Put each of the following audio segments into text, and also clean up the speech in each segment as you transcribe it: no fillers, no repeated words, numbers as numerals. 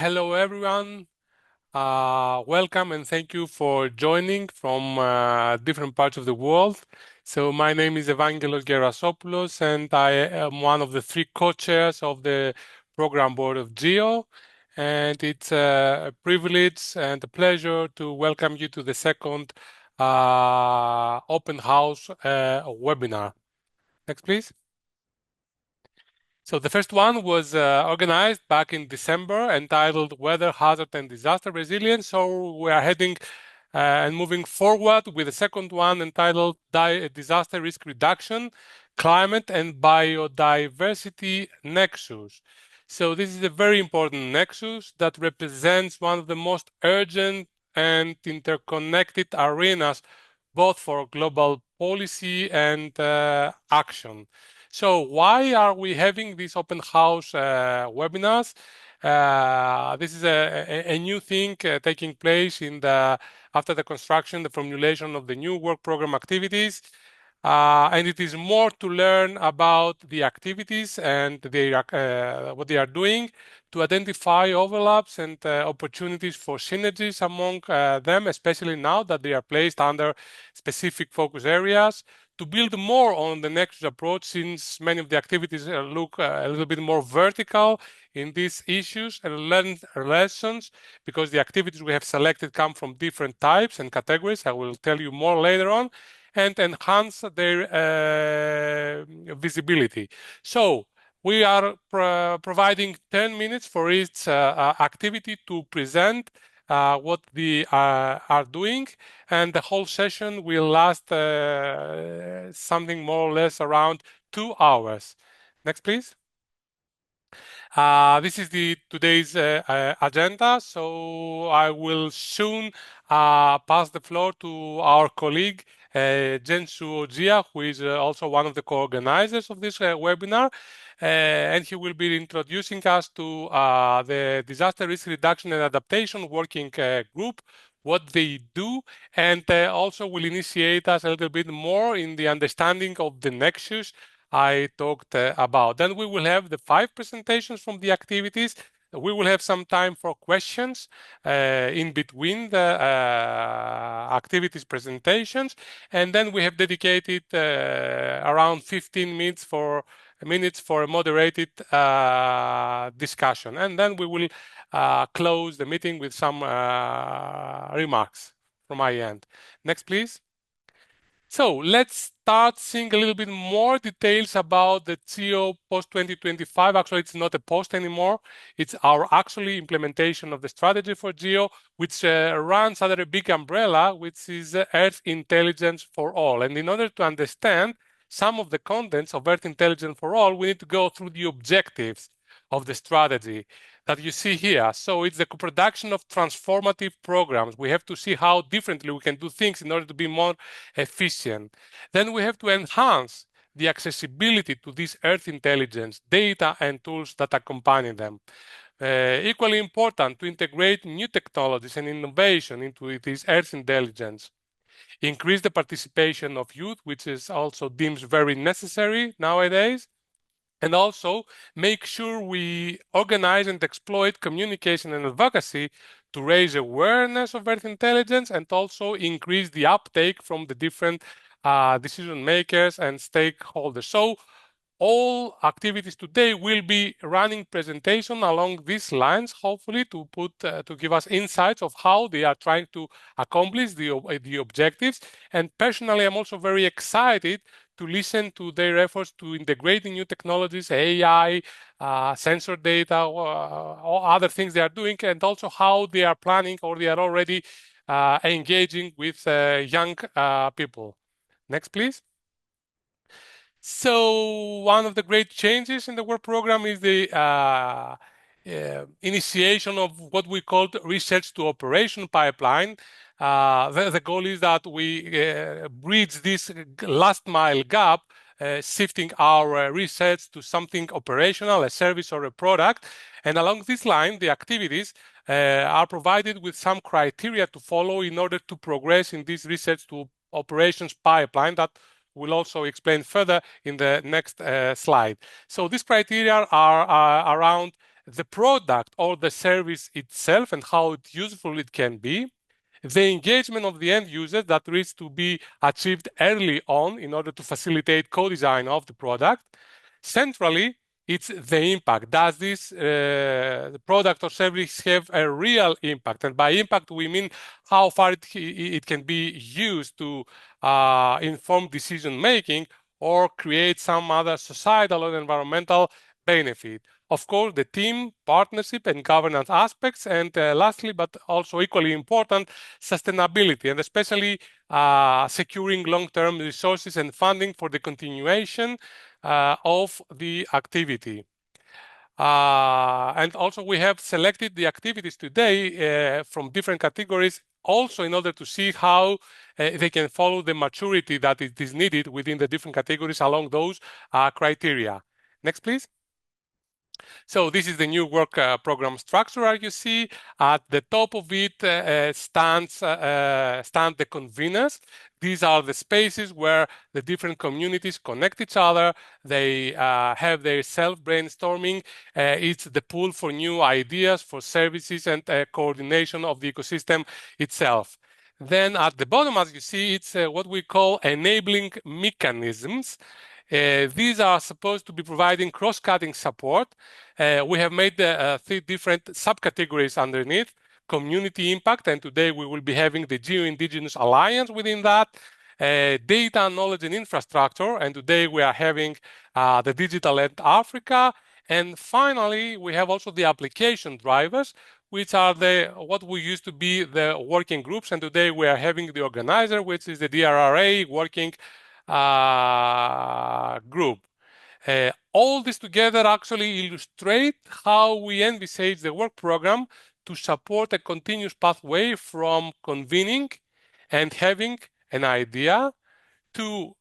Hello, everyone. Welcome and thank you for joining from different parts of the world. So my name is Evangelos Gerasopoulos, and I am one of the three co-chairs of the program board of GEO. And it's a privilege and a pleasure to welcome you to the second open house webinar. Next, please. So the first one was organized back in December, entitled Weather, Hazard, and Disaster Resilience. So we are heading and moving forward with the second one, entitled Disaster Risk Reduction, Climate and Biodiversity Nexus. So this is a very important nexus that represents one of the most urgent and interconnected arenas, both for global policy and action. So why are we having these open house webinars? This is a new thing taking place after the construction, the formulation of the new work program activities. And it is more to learn about the activities and what they are doing to identify overlaps and opportunities for synergies among them, especially now that they are placed under specific focus areas, to build more on the nexus approach, since many of the activities look a little bit more vertical in these issues, and learn lessons, because the activities we have selected come from different types and categories. I will tell you more later on, and enhance their visibility. So we are providing 10 minutes for each activity to present what they are doing, and the whole session will last something more or less around 2 hours. Next, please. This is today's agenda, so I will soon pass the floor to our colleague Jensu Ojia, who is also one of the co-organizers of this webinar. And he will be introducing us to the Disaster Risk Reduction and Adaptation Working Group, what they do, and also will initiate us a little bit more in the understanding of the nexus I talked about. Then we will have the 5 presentations from the activities. We will have some time for questions in between the activities presentations, and then we have dedicated around 15 minutes for a moderated discussion, and then we will close the meeting with some remarks from my end. Next, please. So let's start seeing a little bit more details about the GEO post-2025. Actually, it's not a post anymore. It's our actually implementation of the strategy for GEO, which runs under a big umbrella, which is Earth Intelligence for All. And in order to understand some of the contents of Earth Intelligence for All, we need to go through the objectives of the strategy that you see here. So it's the co-production of transformative programs. We have to see how differently we can do things in order to be more efficient. Then we have to enhance the accessibility to this Earth intelligence, data and tools that accompany them. Equally important, to integrate new technologies and innovation into this Earth intelligence. Increase the participation of youth, which is also deemed very necessary nowadays. And also make sure we organize and exploit communication and advocacy to raise awareness of Earth intelligence, and also increase the uptake from the different decision makers and stakeholders. So all activities today will be running presentation along these lines, hopefully to give us insights of how they are trying to accomplish the objectives. And personally, I'm also very excited to listen to their efforts to integrate new technologies, AI, sensor data, or other things they are doing, and also how they are planning, or they are already engaging with young people. Next, please. So one of the great changes in the work program is the initiation of what we call research to operation pipeline. The goal is that we bridge this last mile gap, shifting our research to something operational, a service or a product. And along this line, the activities are provided with some criteria to follow in order to progress in this research to operations pipeline that we'll also explain further in the next slide. So these criteria are around the product or the service itself and how useful it can be, the engagement of the end user that needs to be achieved early on in order to facilitate co-design of the product. Centrally, it's the impact. Does this product or service have a real impact? And by impact, we mean how far it can be used to inform decision-making or create some other societal or environmental benefit. Of course, the team, partnership, and governance aspects, and lastly, but also equally important, sustainability, and especially securing long-term resources and funding for the continuation of the activity. And also we have selected the activities today from different categories also in order to see how they can follow the maturity that it is needed within the different categories along those criteria. Next, please. So this is the new work program structure, as you see. At the top of it stand the conveners. These are the spaces where the different communities connect each other. They have their self-brainstorming. It's the pool for new ideas, for services, and coordination of the ecosystem itself. Then at the bottom, as you see, it's what we call enabling mechanisms. These are supposed to be providing cross-cutting support. We have made three different subcategories underneath: community impact, and today we will be having the Geo-Indigenous Alliance within that, data, knowledge, and infrastructure, and today we are having the Digital and Africa, and finally, we have also the application drivers, which are what we used to be the working groups, and today we are having the organizer, which is the DRRA working group. All this together actually illustrate how we envisage the work program to support a continuous pathway from convening and having an idea to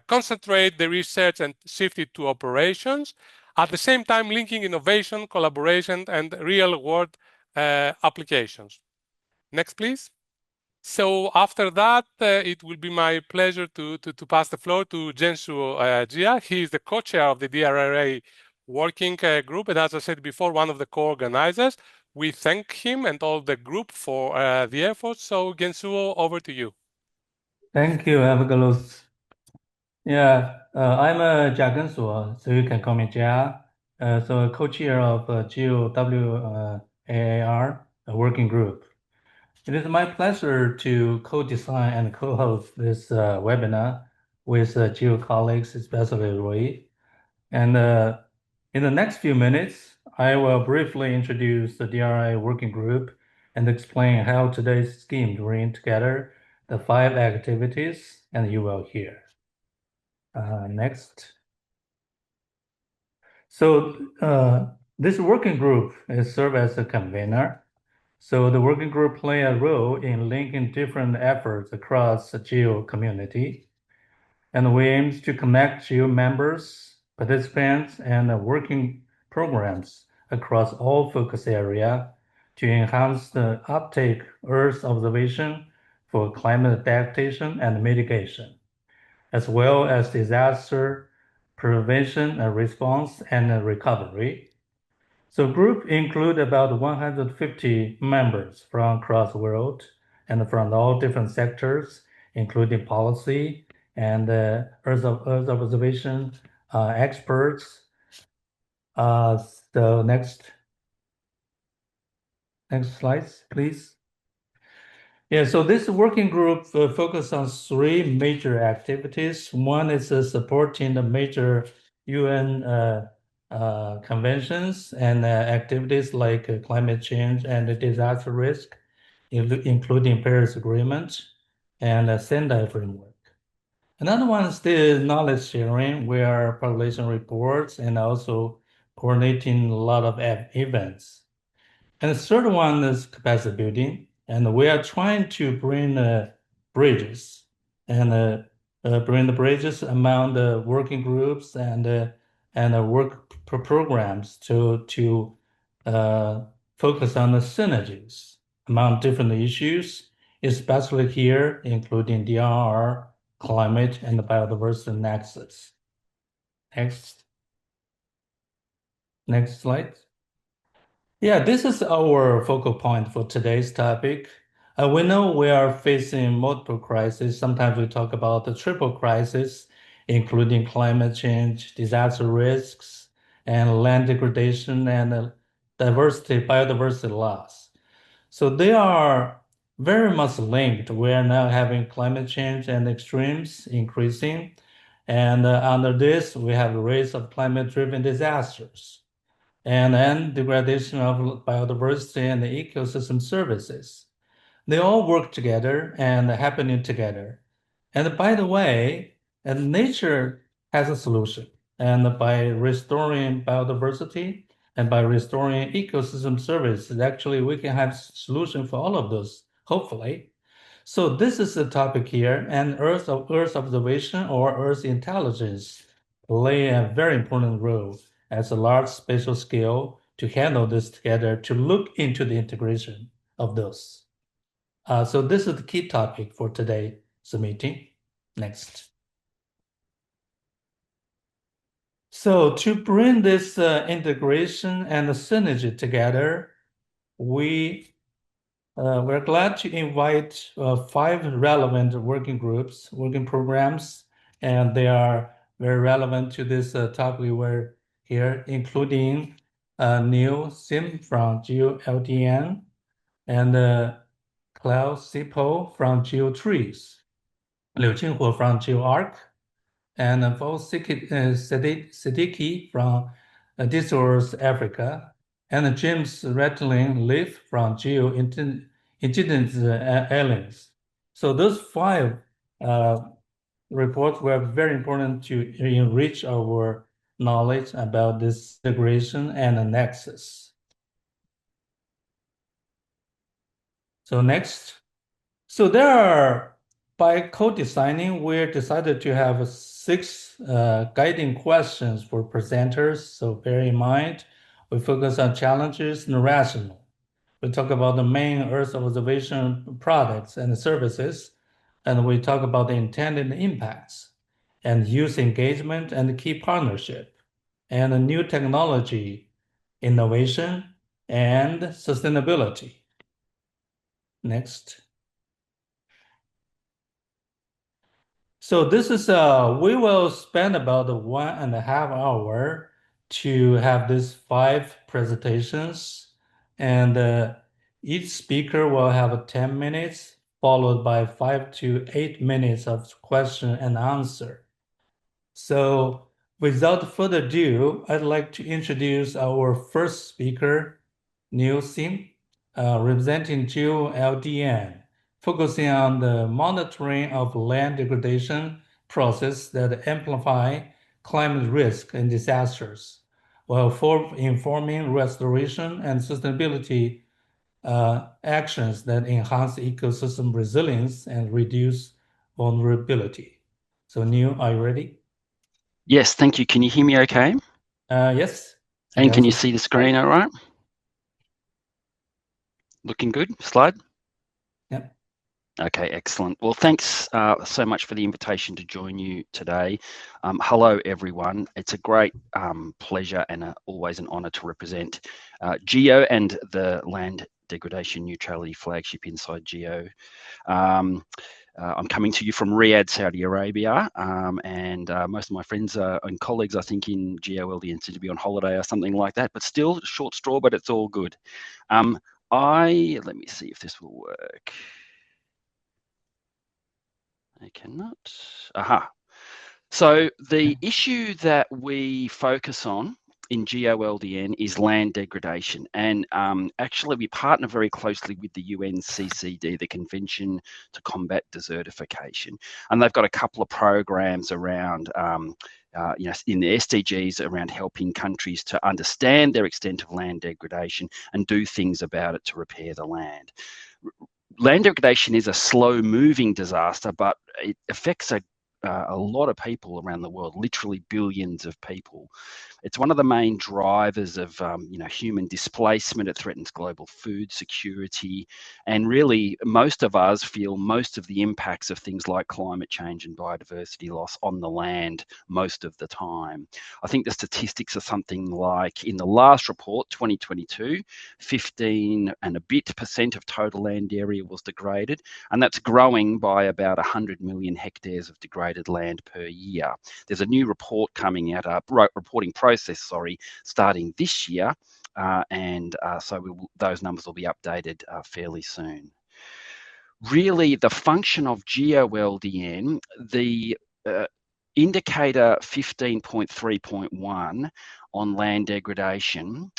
concentrate the research and shift it to operations, at the same time linking innovation, collaboration, and real-world applications. Next, please. So after that, it will be my pleasure to pass the floor to Jensu Jia. He is the co-chair of the DRRA working group, and as I said before, one of the co-organizers. We thank him and all the group for the efforts. So Gensuo, over to you. Thank you, Evangelos. Yeah, I'm Jia Gensuo, so you can call me Jia. So co-chair of GEOWAR working group. It is my pleasure to co-design and co-host this webinar with GEO colleagues, especially Roy. And in the next few minutes, I will briefly introduce the DRI working group and explain how today's scheme bring together the 5 activities, and you will hear. Next. So this working group is serve as a convener. So the working group play a role in linking different efforts across the GEO community. And we aim to connect GEO members, participants, and working programs across all focus area to enhance the uptake Earth observation for climate adaptation and mitigation, as well as disaster prevention and response and recovery. So group include about 150 members from across the world and from all different sectors, including policy and Earth observation experts. So next slides, please. Yeah, so this working group focus on 3 major activities. One is supporting the major UN conventions and activities like climate change and disaster risk, including Paris Agreement and Sendai framework. Another one is the knowledge sharing, where population reports and also coordinating a lot of events. And the third one is capacity building, and we are trying to bring bridges and bring the bridges among the working groups and work programs to focus on the synergies among different issues, especially here, including DRR, climate, and the biodiversity nexus. Next slide. Yeah, this is our focal point for today's topic. We know we are facing multiple crises. Sometimes we talk about the triple crisis, including climate change, disaster risks, and land degradation and biodiversity loss. So they are very much linked. We are now having climate change and extremes increasing. And under this, we have the rates of climate-driven disasters and then degradation of biodiversity and the ecosystem services. They all work together and happening together. And by the way, and nature has a solution. And by restoring biodiversity and by restoring ecosystem services, actually we can have solution for all of those, hopefully. So this is the topic here, and Earth observation or Earth intelligence play a very important role as a large spatial scale to handle this together, to look into the integration of those. So this is the key topic for today's meeting. Next. So to bring this integration and the synergy together, we're glad to invite 5 relevant working programs, and they are very relevant to this topic we're here, including Neil Sim from GEO-LDN and Klaus Sipo from GEO-TREES, Liu Qinghuo from GEOARC, and Paul Siddiqui from Disorders Africa, and James Rattling Leaf from Indigenous Aliens. So those 5 reports were very important to enrich our knowledge about this integration and a nexus. So next. So by co-designing, we decided to have 6 guiding questions for presenters. So bear in mind, we focus on challenges and rational. We talk about the main Earth observation products and services, and we talk about the intended impacts and youth engagement and key partnership and the new technology, innovation, and sustainability. Next. So this is we will spend about 1.5 hours to have these 5 presentations, and each speaker will have 10 minutes, followed by 5 to 8 minutes of question and answer. So without further ado, I'd like to introduce our first speaker, Neil Sim, representing GEO-LDN, focusing on the monitoring of land degradation process that amplify climate risk and disasters, while informing restoration and sustainability actions that enhance ecosystem resilience and reduce vulnerability. So Neil, are you ready? Yes, thank you. Can you hear me okay? Yes. And can you see the screen all right? Looking good? Slide? Yep. Okay, excellent. Well, thanks so much for the invitation to join you today. Hello, everyone. It's a great pleasure and always an honour to represent GEO and the Land Degradation Neutrality flagship inside GEO. I'm coming to you from Riyadh, Saudi Arabia, and most of my friends and colleagues, I think, in GEO-LDN seem to be on holiday or something like that, but still short straw, but it's all good. Let me see if this will work. I cannot. Aha. So the issue that we focus on in GEO-LDN is land degradation. And actually, we partner very closely with the UNCCD, the Convention to Combat Desertification. And they've got a couple of programs around, in the SDGs around helping countries to understand their extent of land degradation and do things about it to repair the land. Land degradation is a slow-moving disaster, but it affects a a lot of people around the world, literally billions of people. It's one of the main drivers of human displacement. It threatens global food security, and really most of us feel most of the impacts of things like climate change and biodiversity loss on the land most of the time. I think the statistics are something like, in the last report, 2022, 15% and a bit of total land area was degraded, and that's growing by about 100 million hectares of degraded land per year. There's a new report coming out, reporting process, starting this year, so those numbers will be updated fairly soon. Really, the function of GEO-LDN, the indicator 15.3.1 on land degradation,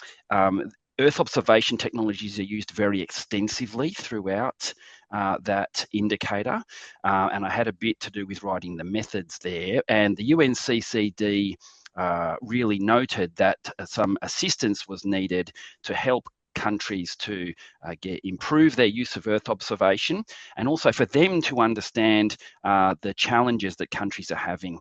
Earth observation technologies are used very extensively throughout that indicator, and I had a bit to do with writing the methods there, and the UNCCD really noted that some assistance was needed to help countries to improve their use of Earth observation, and also for them to understand the challenges that countries are having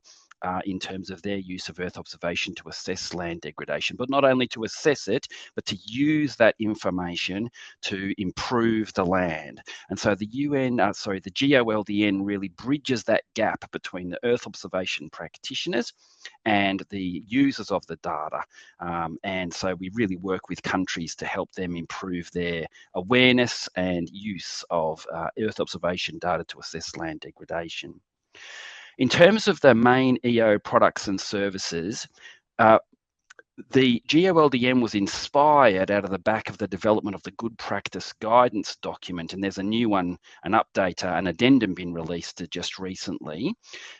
in terms of their use of Earth observation to assess land degradation, but not only to assess it, but to use that information to improve the land. And so the the GEO-LDN really bridges that gap between the Earth observation practitioners and the users of the data. And so we really work with countries to help them improve their awareness and use of Earth observation data to assess land degradation. In terms of the main EO products and services, the GEO-LDN was inspired out of the back of the development of the Good Practice Guidance document, and there's a new one, an update, an addendum been released just recently.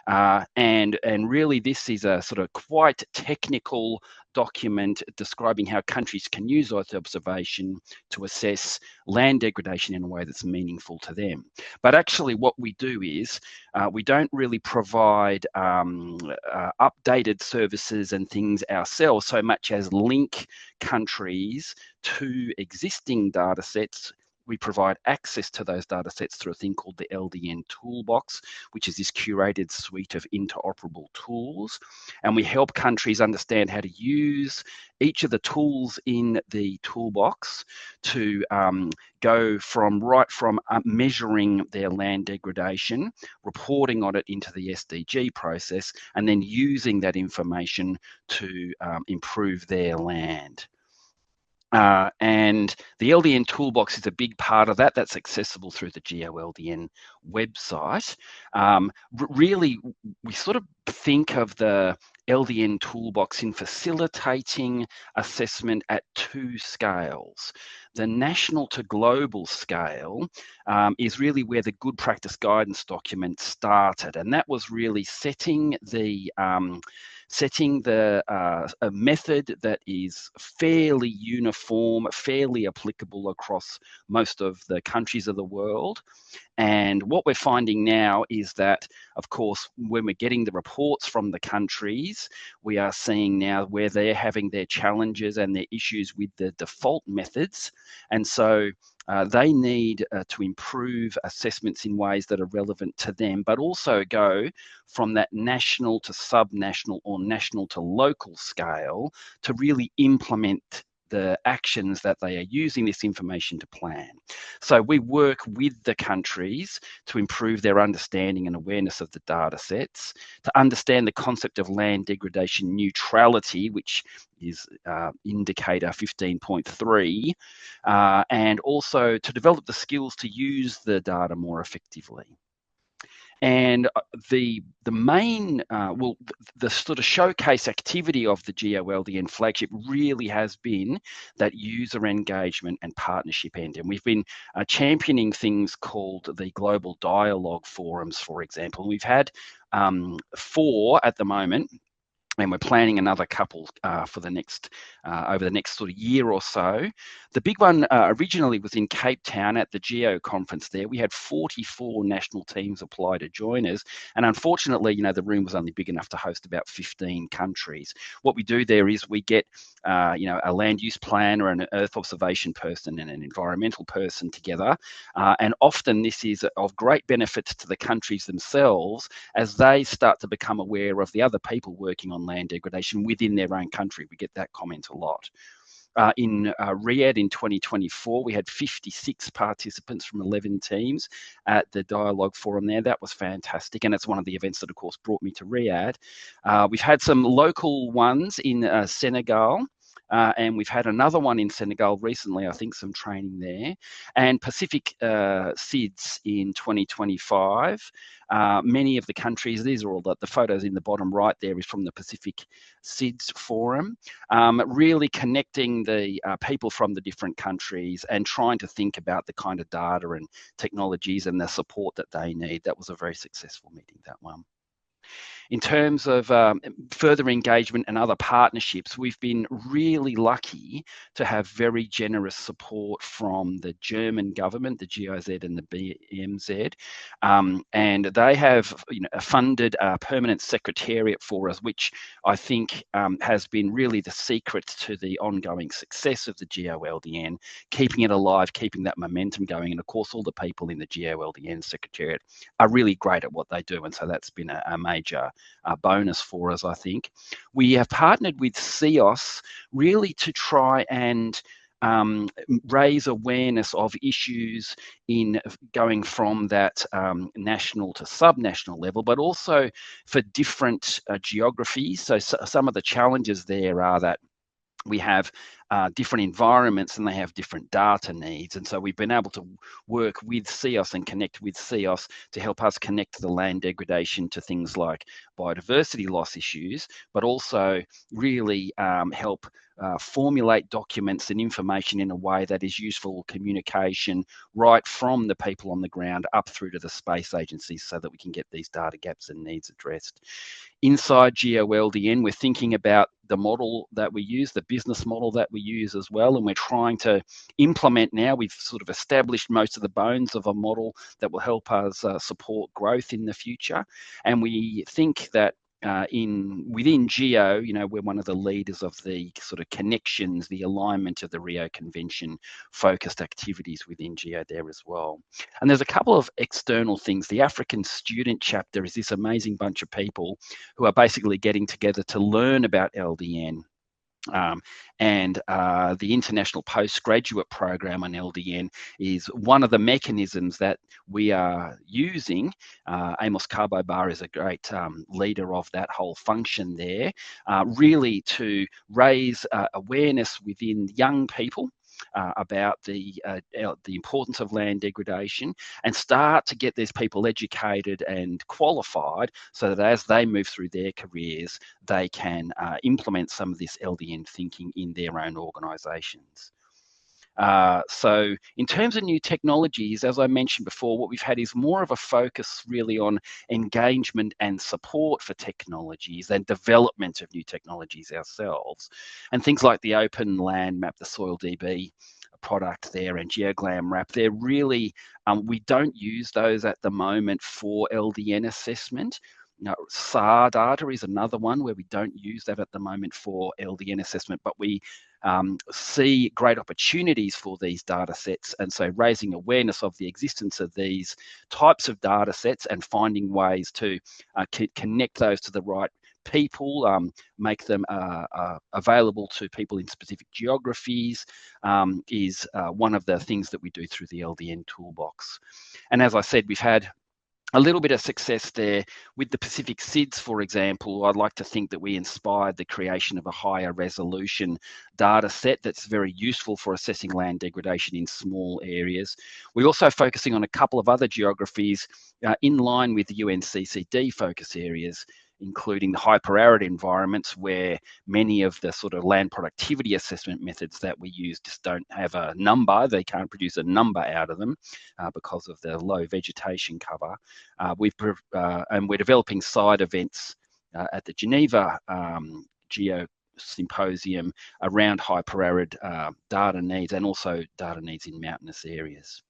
And really this is a sort of quite technical document describing how countries can use Earth observation to assess land degradation in a way that's meaningful to them. But actually what we do is we don't really provide updated services and things ourselves so much as link countries to existing data sets. We provide access to those data sets through a thing called the LDN Toolbox, which is this curated suite of interoperable tools. And we help countries understand how to use each of the tools in the toolbox to go from measuring their land degradation, reporting on it into the SDG process, and then using that information to improve their land. And the LDN Toolbox is a big part of that. That's accessible through the GEO-LDN website. Really, we sort of think of the LDN Toolbox in facilitating assessment at two scales. The national to global scale is really where the Good Practice Guidance document started, and that was really setting a method that is fairly uniform, fairly applicable across most of the countries of the world. And what we're finding now is that, of course, when we're getting the reports from the countries, we are seeing now where they're having their challenges and their issues with the default methods. And so they need to improve assessments in ways that are relevant to them, but also go from that national to subnational or national to local scale to really implement the actions that they are using this information to plan. So we work with the countries to improve their understanding and awareness of the data sets, to understand the concept of land degradation neutrality, which is indicator 15.3, and also to develop the skills to use the data more effectively. And the main, the sort of showcase activity of the GEO-LDN flagship really has been that user engagement and partnership end. And we've been championing things called the Global Dialogue Forums, for example. We've had 4 at the moment. and we're planning another couple for the next over the next sort of year or so. The big one originally was in Cape Town at the GEO conference there. We had 44 national teams apply to join us, and unfortunately, you know, the room was only big enough to host about 15 countries. What we do there is we get you know, a land use planner, an earth observation person, and an environmental person together, and often this is of great benefit to the countries themselves as they start to become aware of the other people working on land degradation within their own country. We get that comment a lot. In Riyadh in 2024, we had 56 participants from 11 teams at the Dialogue Forum there. That was fantastic, and it's one of the events that, of course, brought me to Riyadh. We've had some local ones in Senegal, and we've had another one in Senegal recently, I think, some training there, and Pacific SIDS in 2025. Many of the countries, these are all the photos in the bottom right there is from the Pacific SIDS Forum, really connecting the people from the different countries and trying to think about the kind of data and technologies and the support that they need. That was a very successful meeting, that one. In terms of further engagement and other partnerships, we've been really lucky to have very generous support from the German government, the GIZ and the BMZ, and they have, you know, funded a permanent secretariat for us, which I think has been really the secret to the ongoing success of the GEO-LDN, keeping it alive, keeping that momentum going. And of course, all the people in the GEO-LDN secretariat are really great at what they do, and so that's been a major bonus for us, I think. We have partnered with CEOS really to try and raise awareness of issues in going from that national to subnational level, but also for different geographies. So some of the challenges there are that we have different environments and they have different data needs. And so we've been able to work with CEOS and connect with CEOS to help us connect the land degradation to things like biodiversity loss issues, but also really help formulate documents and information in a way that is useful communication right from the people on the ground up through to the space agencies so that we can get these data gaps and needs addressed. Inside GEO-LDN, we're thinking about the model that we use, the business model that we use as well, and we're trying to implement now. We've sort of established most of the bones of a model that will help us support growth in the future. And we think that within GEO, you know, we're one of the leaders of the sort of connections, the alignment of the Rio Convention focused activities within GEO there as well. And there's a couple of external things. The African student chapter is this amazing bunch of people who are basically getting together to learn about LDN. And the International Postgraduate Program on LDN is one of the mechanisms that we are using. Amos Carbo-Bar is a great leader of that whole function there, really to raise awareness within young people about the importance of land degradation and start to get these people educated and qualified so that as they move through their careers, they can implement some of this LDN thinking in their own organisations. So in terms of new technologies, as I mentioned before, what we've had is more of a focus really on engagement and support for technologies and development of new technologies ourselves. And things like the Open Land Map, the SoilDB product there, and GeoGlamRap, they're really, we don't use those at the moment for LDN assessment. Now, SAR data is another one where we don't use that at the moment for LDN assessment, but we see great opportunities for these data sets. And so raising awareness of the existence of these types of data sets and finding ways to connect those to the right people, make them available to people in specific geographies is one of the things that we do through the LDN toolbox. And as I said, we've had a little bit of success there with the Pacific SIDS, for example. I'd like to think that we inspired the creation of a higher resolution data set that's very useful for assessing land degradation in small areas. We're also focusing on a couple of other geographies in line with the UNCCD focus areas, including the hyper-arid environments where many of the sort of land productivity assessment methods that we use just don't have a number. They can't produce a number out of them because of the low vegetation cover. And we're developing side events at the Geneva GEO Symposium around hyperarid data needs and also data needs in mountainous areas.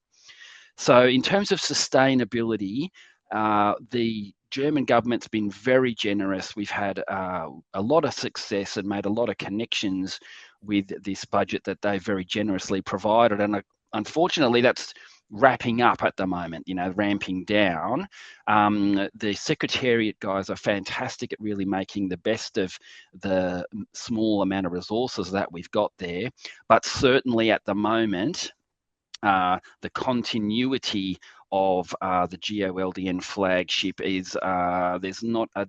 So in terms of sustainability, the German government's been very generous. We've had a lot of success and made a lot of connections with this budget that they very generously provided. And unfortunately, that's wrapping up at the moment, ramping down. The Secretariat guys are fantastic at really making the best of the small amount of resources that we've got there. But certainly at the moment, the continuity of the GEO-LDN flagship is there's not a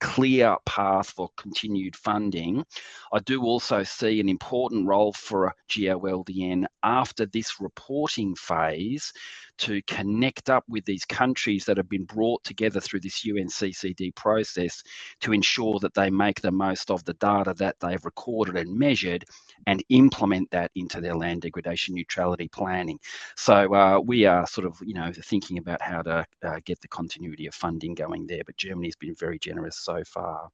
clear path for continued funding. I do also see an important role for GEO-LDN after this reporting phase to connect up with these countries that have been brought together through this UNCCD process to ensure that they make the most of the data that they've recorded and measured and implement that into their land degradation neutrality planning. So we are sort of, thinking about how to get the continuity of funding going there, but Germany's been very generous so far.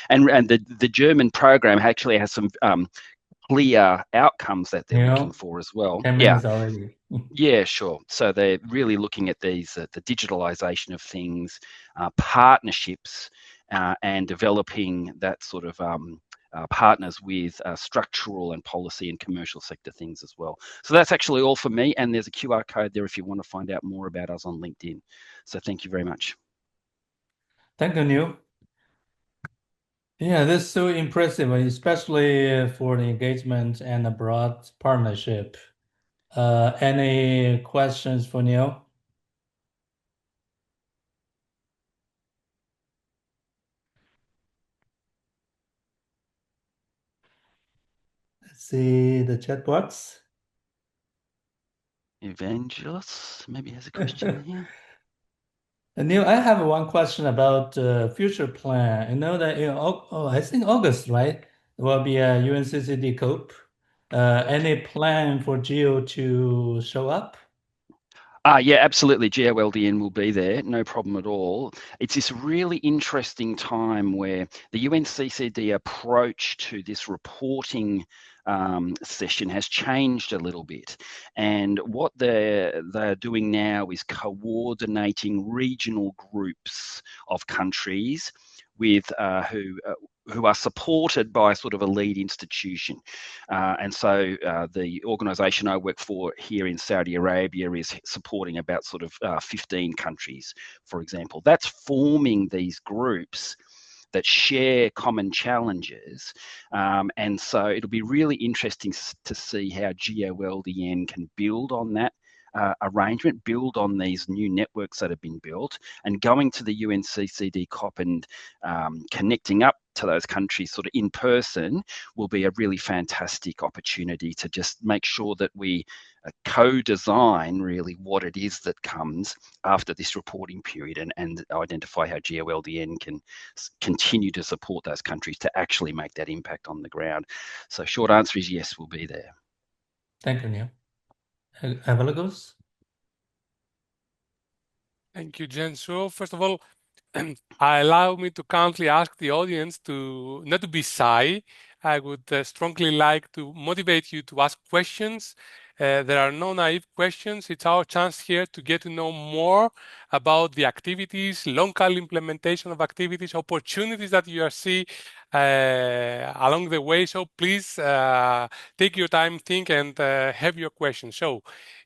And the German program actually has some clear outcomes that they're looking for as well. 10 minutes already. Yeah, sure. So they're really looking at these, the digitalization of things, partnerships, and developing that sort of partners with structural and policy and commercial sector things as well. So that's actually all for me. And there's a QR code there if you want to find out more about us on LinkedIn. So thank you very much. Thank you, Neil. Yeah, that's so impressive, especially for the engagement and a broad partnership. Any questions for Neil? Let's see the chat box. Evangelist maybe has a question here. Neil, I have one question about future plan. I know that I think August, right? There will be a UNCCD COP. Any plan for GEO to show up? Yeah, absolutely. GEO-LDN will be there, no problem at all. It's this really interesting time where the UNCCD approach to this reporting session has changed a little bit. And what they're doing now is coordinating regional groups of countries with who are supported by sort of a lead institution. And so the organization I work for here in Saudi Arabia is supporting about sort of 15 countries, for example. That's forming these groups that share common challenges. And so it'll be really interesting to see how GEO-LDN can build on that arrangement, build on these new networks that have been built, and going to the UNCCD COP and connecting up to those countries sort of in person will be a really fantastic opportunity to just make sure that we co-design really what it is that comes after this reporting period and identify how GEO-LDN can continue to support those countries to actually make that impact on the ground. So short answer is yes, we'll be there. Thank you, Neil. Evangelos? Thank you, Jen. So first of all, allow me to kindly ask the audience to not to be shy. I would strongly like to motivate you to ask questions. There are no naive questions. It's our chance here to get to know more about the activities, local implementation of activities, opportunities that you are seeing along the way. So please take your time, think, and have your questions. So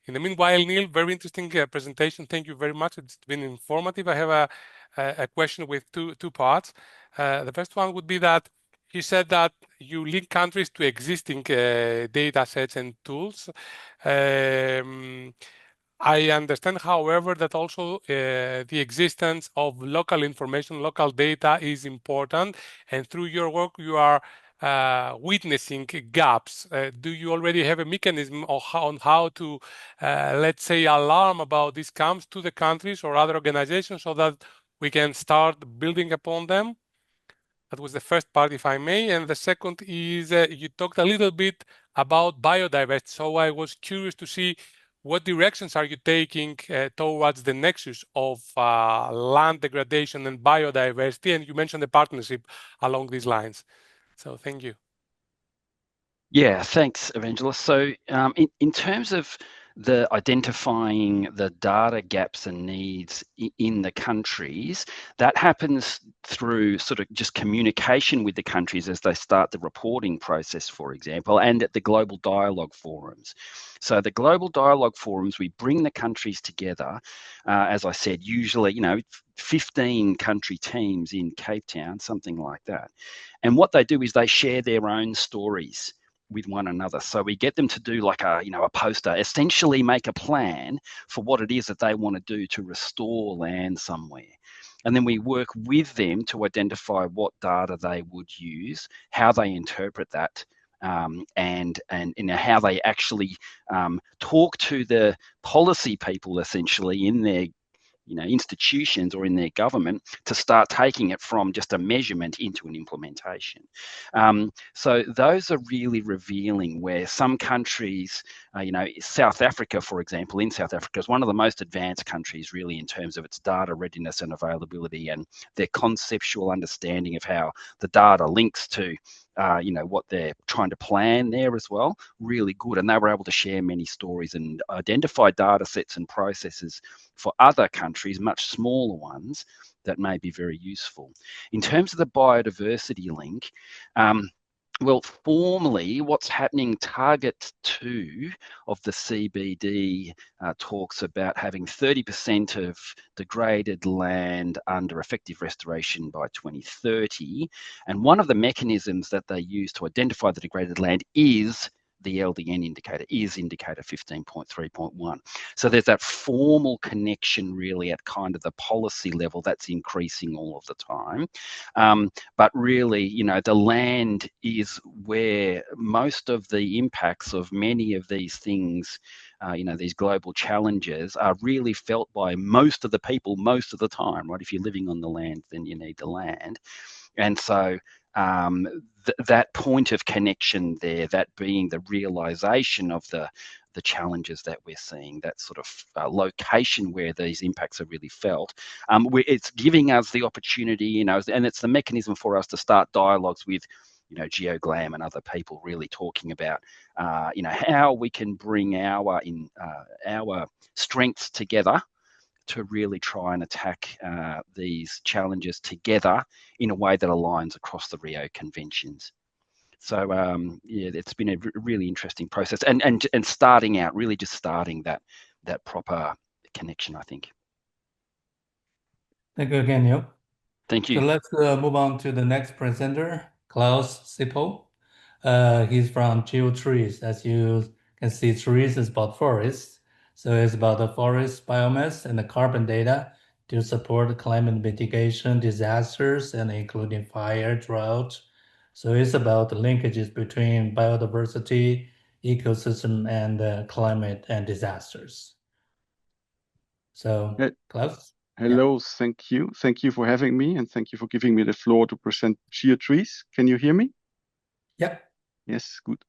in the meanwhile, Neil, very interesting presentation. Thank you very much. It's been informative. I have a question with two parts. The first one would be that you said that you link countries to existing data sets and tools. I understand, however, that also the existence of local information, local data is important. And through your work, you are witnessing gaps. Do you already have a mechanism on how to, let's say, alarm about these gaps to the countries or other organizations so that we can start building upon them? That was the first part, if I may. And the second is you talked a little bit about biodiversity. So I was curious to see what directions are you taking towards the nexus of land degradation and biodiversity? And you mentioned the partnership along these lines. So thank you. Yeah, thanks, Evangelist. So in terms of the identifying the data gaps and needs in the countries, that happens through sort of just communication with the countries as they start the reporting process, for example, and at the global dialogue forums. So the global dialogue forums, we bring the countries together, as I said, usually, 15 country teams in Cape Town, something like that. And what they do is they share their own stories with one another. So we get them to do like a poster, essentially make a plan for what it is that they want to do to restore land somewhere. And then we work with them to identify what data they would use, how they interpret that, and how they actually talk to the policy people essentially in their institutions or in their government to start taking it from just a measurement into an implementation. So those are really revealing where some countries, South Africa, for example, in South Africa is one of the most advanced countries really in terms of its data readiness and availability and their conceptual understanding of how the data links to what they're trying to plan there as well, really good. And they were able to share many stories and identify data sets and processes for other countries, much smaller ones, that may be very useful. In terms of the biodiversity link, well, formally, what's happening, target 2 of the CBD talks about having 30% of degraded land under effective restoration by 2030. And one of the mechanisms that they use to identify the degraded land is the LDN indicator, is indicator 15.3.1. So there's that formal connection really at kind of the policy level that's increasing all of the time. But really, the land is where most of the impacts of many of these things, these global challenges are really felt by most of the people most of the time, right? If you're living on the land, then you need the land. And so that point of connection there, that being the realization of the challenges that we're seeing, that sort of location where these impacts are really felt, it's giving us the opportunity, and it's the mechanism for us to start dialogues with GeoGlam and other people really talking about, how we can bring our strengths together to really try and attack these challenges together in a way that aligns across the Rio conventions. So it's been a really interesting process, and starting out, really just starting that proper connection, I think. Thank you again, Neil. Thank you. So let's move on to the next presenter, Klaus Sippel. He's from GEO-TREES. As you can see, trees is about forests. So it's about the forest biomass and the carbon data to support climate mitigation, disasters, and including fire, drought. So it's about the linkages between biodiversity, ecosystem, and climate and disasters. So, Klaus? Hello, thank you. Thank you for having me, and thank you for giving me the floor to present GEO-TREES. Can you hear me? Yeah. Yes, good.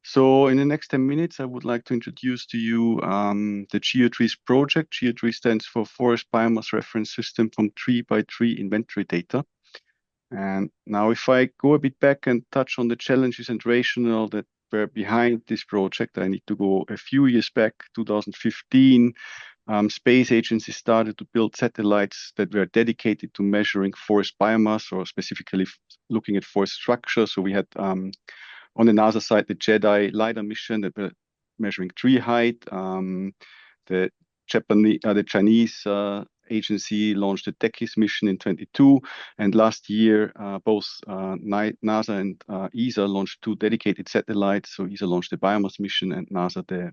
So in the next 10 minutes, I would like to introduce to you the GEO-TREES project. GEO-TREES stands for Forest Biomass Reference System from Tree by Tree Inventory Data. And now if I go a bit back and touch on the challenges and rationale that were behind this project, I need to go a few years back, 2015. Space agencies started to build satellites that were dedicated to measuring forest biomass, or specifically looking at forest structure. So we had on the NASA side the JEDI LiDAR mission that were measuring tree height. The Chinese agency launched the TECHIS mission in 2022, and last year both NASA and ESA launched 2 dedicated satellites. So ESA launched the biomass mission and NASA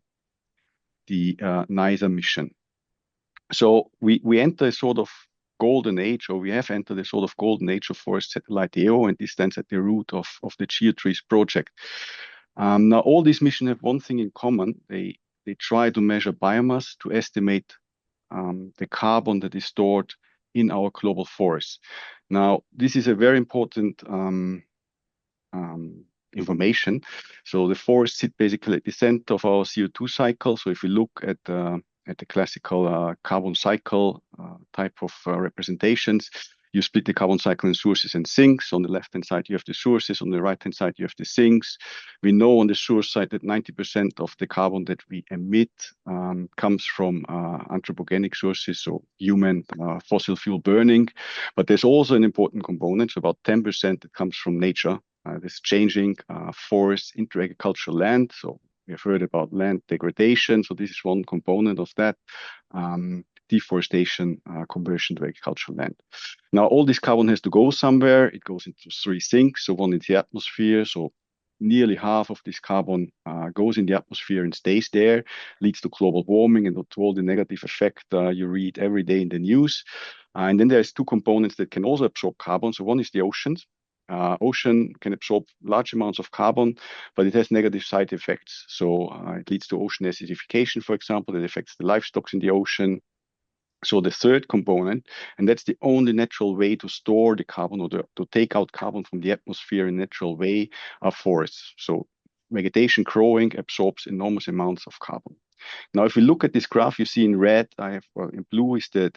the NISA mission. So we enter a sort of golden age, or we have entered a sort of golden age of forest satellite EO, and this stands at the root of the GEO-TREES project. Now, all these missions have one thing in common. They try to measure biomass to estimate the carbon that is stored in our global forests. Now, this is a very important information. So the forests sit basically at the center of our CO2 cycle. So if we look at the classical carbon cycle type of representations, you split the carbon cycle in sources and sinks. On the left-hand side, you have the sources. On the right-hand side, you have the sinks. We know on the source side that 90% of the carbon that we emit comes from anthropogenic sources, so human fossil fuel burning. But there's also an important component, so about 10% that comes from nature. This changing forests into agricultural land. So we have heard about land degradation. So this is one component of that. Deforestation, conversion to agricultural land. Now, all this carbon has to go somewhere. It goes into three sinks, so one into the atmosphere. So nearly half of this carbon goes in the atmosphere and stays there, leads to global warming and to all the negative effect you read every day in the news. And then there's two components that can also absorb carbon. So one is the oceans. Ocean can absorb large amounts of carbon, but it has negative side effects. So it leads to ocean acidification, for example, that affects the livestock in the ocean. So the third component, and that's the only natural way to store the carbon or to take out carbon from the atmosphere in a natural way, are forests. So vegetation growing absorbs enormous amounts of carbon. Now, if we look at this graph, you see in red, in blue is the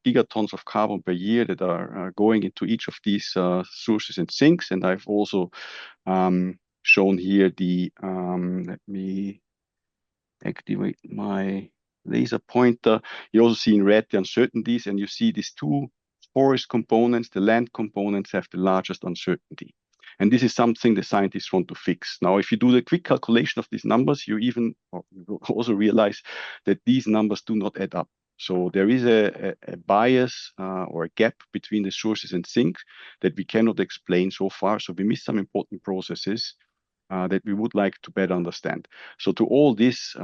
gigatons of carbon per year that are going into each of these sources and sinks. And I've also shown here let me activate my laser pointer. You also see in red the uncertainties, and you see these two forest components, the land components, have the largest uncertainty. And this is something the scientists want to fix. Now, if you do the quick calculation of these numbers, you will also realize that these numbers do not add up. So there is a bias or a gap between the sources and sinks that we cannot explain so far. So we miss some important processes that we would like to better understand. So to all this,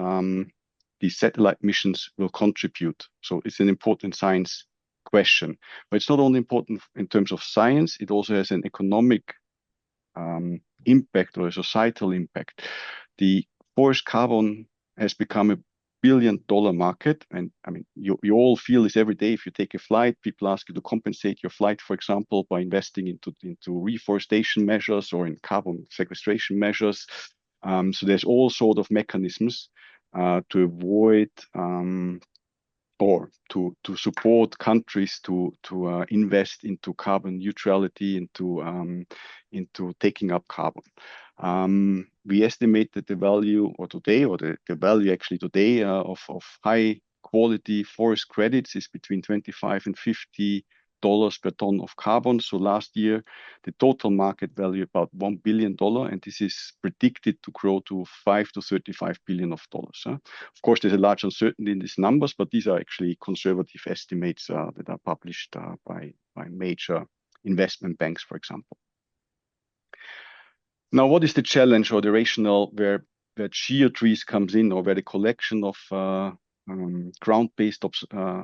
these satellite missions will contribute. So it's an important science question. But it's not only important in terms of science, it also has an economic impact or a societal impact. The forest carbon has become a billion-dollar market. And I mean, you all feel this every day. If you take a flight, people ask you to compensate your flight, for example, by investing into reforestation measures or in carbon sequestration measures. So there's all sort of mechanisms to avoid or to support countries to invest into carbon neutrality, into taking up carbon. We estimate that the value the value actually today of high quality forest credits is between $25 and $50 per ton of carbon. So last year, the total market value about $1 billion, and this is predicted to grow to $5 to $35 billion of dollars. Of course, there's a large uncertainty in these numbers, but these are actually conservative estimates that are published by major investment banks, for example. Now, what is the challenge or the rationale where GEO-TREES comes in, or where the collection of ground-based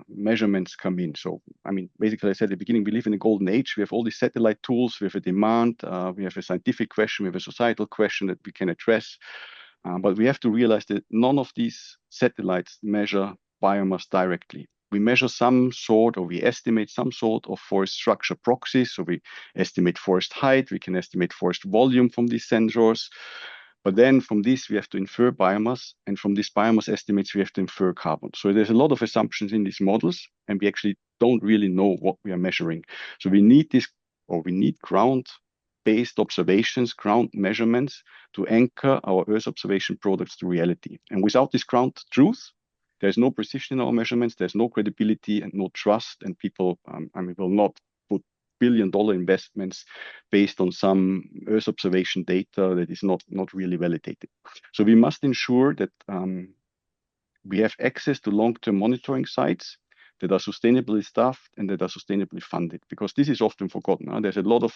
measurements come in? So, I mean, basically, I said at the beginning, we live in a golden age. We have all these satellite tools. We have a demand. We have a scientific question. We have a societal question that we can address. But we have to realize that none of these satellites measure biomass directly. We measure some sort, or we estimate some sort of forest structure proxies. So we estimate forest height. We can estimate forest volume from these sensors. But then from this, we have to infer biomass. And from these biomass estimates, we have to infer carbon. So there's a lot of assumptions in these models, and we actually don't really know what we are measuring. So we need ground-based observations, ground measurements to anchor our Earth observation products to reality. And without this ground truth, there's no precision in our measurements, there's no credibility and no trust, and people will not put billion-dollar investments based on some Earth observation data that is not really validated. So we must ensure that we have access to long-term monitoring sites that are sustainably staffed and that are sustainably funded, because this is often forgotten. There's a lot of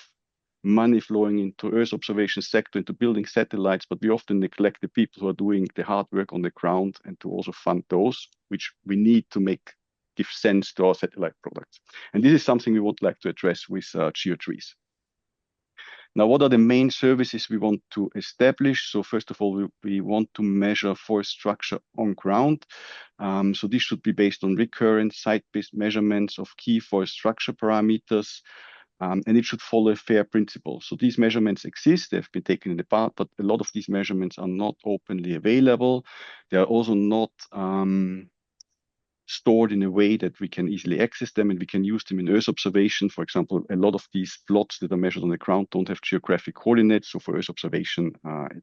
money flowing into Earth observation sector, into building satellites, but we often neglect the people who are doing the hard work on the ground and to also fund those, which we need to give sense to our satellite products. And this is something we would like to address with GEO-TREES. Now, what are the main services we want to establish? So first of all, we want to measure forest structure on ground. So this should be based on recurrent site-based measurements of key forest structure parameters. and it should follow a fair principle. So these measurements exist, they've been taken in the past, but a lot of these measurements are not openly available. They are also not stored in a way that we can easily access them and we can use them in Earth observation. For example, a lot of these plots that are measured on the ground don't have geographic coordinates. So for Earth observation,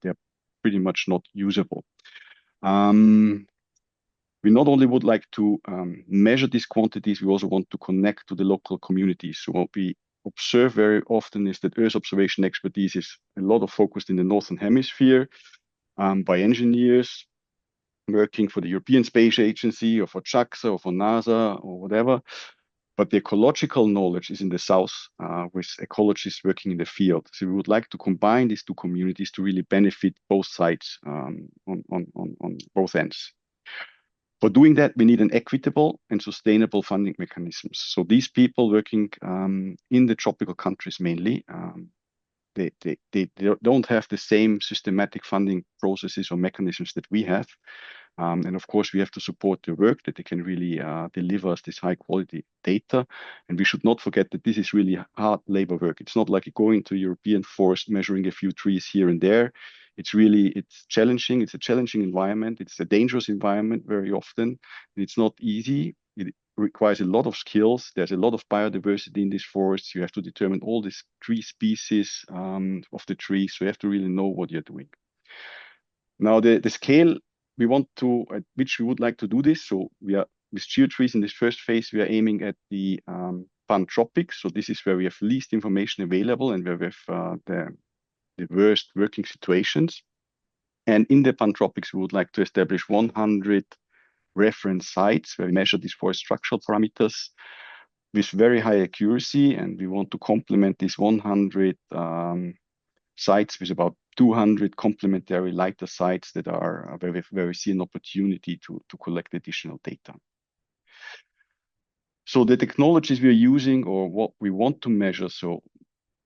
they're pretty much not usable. We not only would like to measure these quantities, we also want to connect to the local communities. So what we observe very often is that Earth observation expertise is a lot of focused in the Northern Hemisphere by engineers working for the European Space Agency or for JAXA or for NASA or whatever. But the ecological knowledge is in the south with ecologists working in the field. So we would like to combine these two communities to really benefit both sides on both ends. For doing that, we need an equitable and sustainable funding mechanisms. So these people working in the tropical countries mainly, they don't have the same systematic funding processes or mechanisms that we have. And of course, we have to support their work that they can really deliver us this high quality data. And we should not forget that this is really hard labor work. It's not like going to a European forest, measuring a few trees here and there. It's challenging. It's a challenging environment. It's a dangerous environment very often. It's not easy. It requires a lot of skills. There's a lot of biodiversity in these forests. You have to determine all these tree species of the trees. So you have to really know what you're doing. Now, the scale we want to, at which we would like to do this. So we are with GEO-TREES in this first phase, we are aiming at the pantropics. So this is where we have least information available and where we have the worst working situations. And in the pantropics, we would like to establish 100 reference sites where we measure these forest structural parameters with very high accuracy. And we want to complement these 100 sites with about 200 complementary lighter sites that are where we see an opportunity to collect additional data. So the technologies we are using or what we want to measure,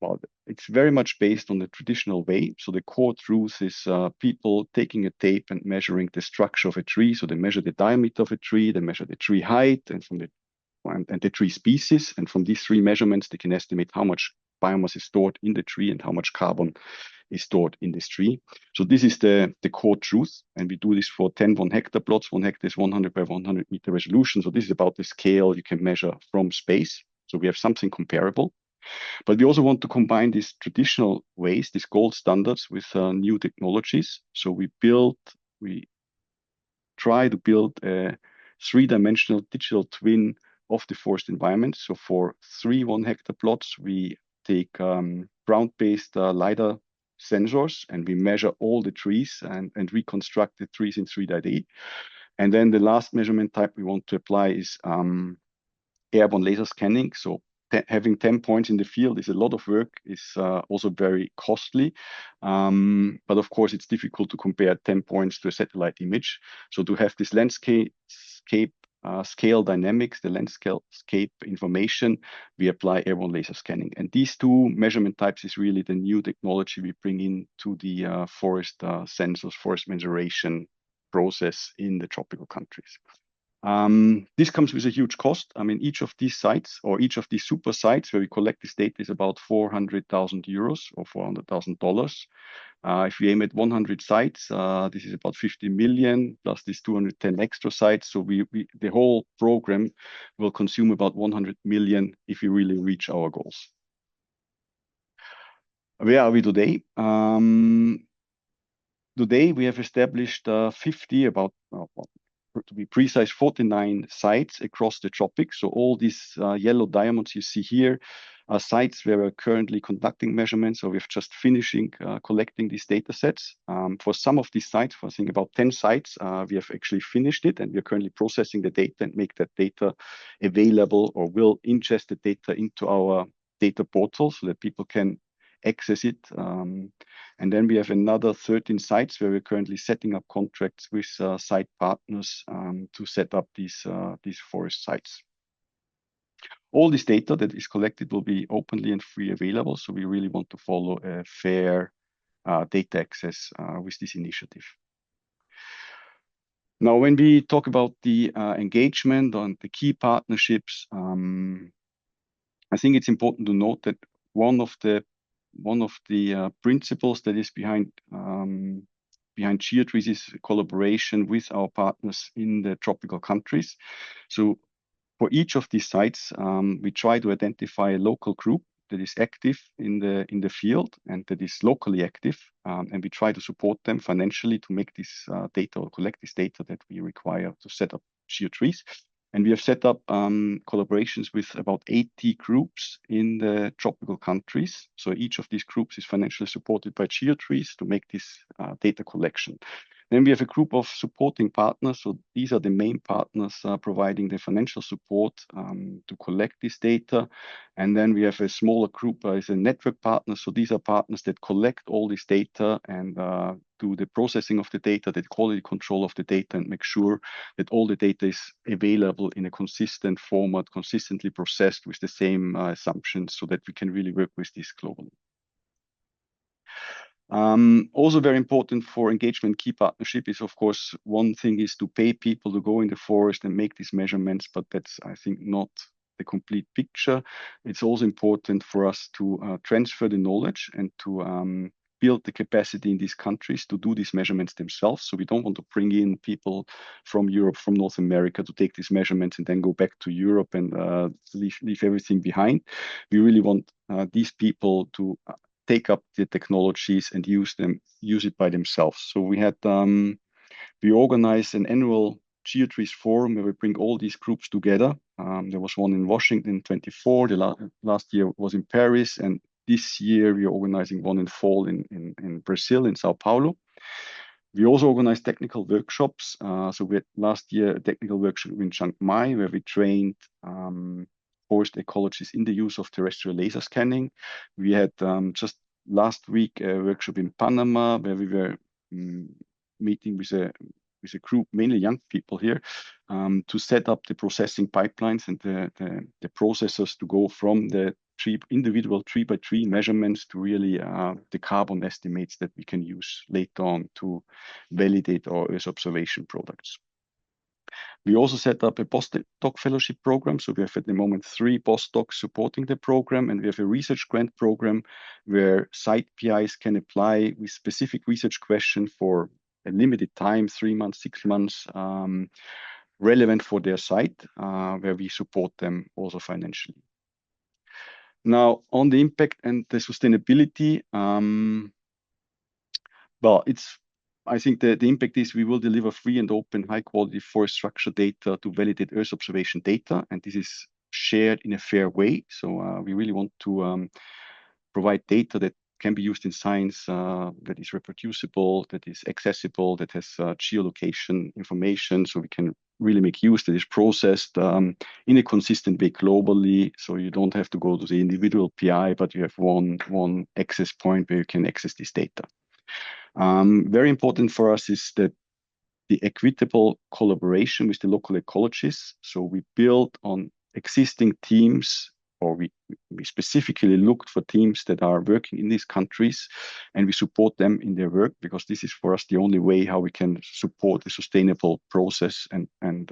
well, it's very much based on the traditional way. So the core truth is people taking a tape and measuring the structure of a tree. So they measure the diameter of a tree, they measure the tree height and the tree species. And from these three measurements, they can estimate how much biomass is stored in the tree and how much carbon is stored in this tree. So this is the core truth. And we do this for 10 1 hectare plots. 1 hectare is 100 by 100 meter resolution. So this is about the scale you can measure from space. So we have something comparable. But we also want to combine these traditional ways, these gold standards, with new technologies. So we try to build a 3-dimensional digital twin of the forest environment. So for 3 1 hectare plots, we take ground-based LiDAR sensors and we measure all the trees and reconstruct the trees in 3D. And then the last measurement type we want to apply is airborne laser scanning. So having 10 points in the field is a lot of work, is also very costly. But of course, it's difficult to compare 10 points to a satellite image. So to have this landscape scale dynamics, the landscape information, we apply airborne laser scanning. And these two measurement types is really the new technology we bring into the forest sensors, forest measuration process in the tropical countries. This comes with a huge cost. I mean, each of these sites or each of these super sites where we collect this data is about 400,000 euros or $400,000. If we aim at 100 sites, this is about 50 million plus these 210 extra sites. So the whole program will consume about 100 million if we really reach our goals. Where are we today? Today we have established 50, to be precise, 49 sites across the tropics. So all these yellow diamonds you see here are sites where we're currently conducting measurements. So we're just finishing collecting these data sets. For some of these sites, for I think about 10 sites, we have actually finished it and we're currently processing the data and make that data available or will ingest the data into our data portal so that people can access it. And then we have another 13 sites where we're currently setting up contracts with site partners to set up these forest sites. All this data that is collected will be openly and free available. So we really want to follow a fair data access with this initiative. Now, when we talk about the engagement on the key partnerships, I think it's important to note that one of the principles that is behind GEO-TREES is collaboration with our partners in the tropical countries. So for each of these sites, we try to identify a local group that is active in the field and that is locally active, and we try to support them financially to make this data or collect this data that we require to set up GEO-TREES. And we have set up collaborations with about 80 groups in the tropical countries. So each of these groups is financially supported by GEO-TREES to make this data collection. Then we have a group of supporting partners. So these are the main partners providing the financial support to collect this data. And then we have a smaller group as a network partner. So these are partners that collect all this data and do the processing of the data, the quality control of the data, and make sure that all the data is available in a consistent format, consistently processed with the same assumptions, so that we can really work with this globally. Also very important for engagement key partnership is, of course, one thing is to pay people to go in the forest and make these measurements, but that's, I think, not the complete picture. It's also important for us to transfer the knowledge and to build the capacity in these countries to do these measurements themselves. So we don't want to bring in people from Europe, from North America to take these measurements and then go back to Europe and leave everything behind. We really want these people to take up the technologies and use it by themselves. So we organized an annual GEO-TREES forum where we bring all these groups together. There was one in Washington 24, the last year was in Paris, and this year we are organizing one in fall in Brazil, in Sao Paulo. We also organized technical workshops. So we had last year a technical workshop in Chiang Mai where we trained forest ecologists in the use of terrestrial laser scanning. We had just last week a workshop in Panama where we were meeting with a group, mainly young people here, to set up the processing pipelines and the processors to go from the individual tree by tree measurements to really the carbon estimates that we can use later on to validate our Earth observation products. We also set up a postdoc fellowship program. So we have at the moment 3 postdocs supporting the program, and we have a research grant program where site PIs can apply with specific research questions for a limited time, 3 months, 6 months, relevant for their site, where we support them also financially. Now, on the impact and the sustainability, I think the impact is we will deliver free and open high quality forest structure data to validate Earth observation data, and this is shared in a fair way. So we really want to provide data that can be used in science, that is reproducible, that is accessible, that has geolocation information, so we can really make use that is processed in a consistent way globally. So you don't have to go to the individual PI, but you have one access point where you can access this data. Very important for us is that the equitable collaboration with the local ecologists. So we build on existing teams, or we specifically looked for teams that are working in these countries, and we support them in their work, because this is for us the only way how we can support a sustainable process and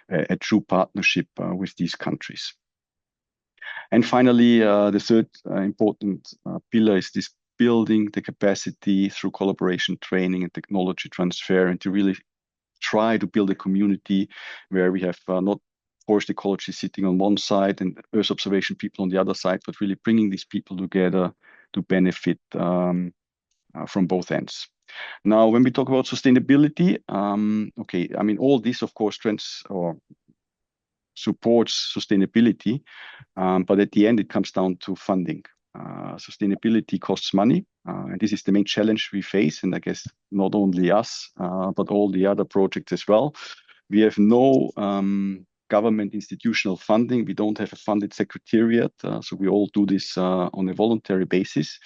a true partnership with these countries. And finally, the third important pillar is this building the capacity through collaboration, training, and technology transfer, and to really try to build a community where we have not forest ecology sitting on one side and Earth observation people on the other side, but really bringing these people together to benefit from both ends. Now, when we talk about sustainability, okay, I mean, all this, of course, supports sustainability, but at the end, it comes down to funding. Sustainability costs money, and this is the main challenge we face, and I guess not only us, but all the other projects as well. We have no government institutional funding. We don't have a funded secretariat, so we all do this on a voluntary basis.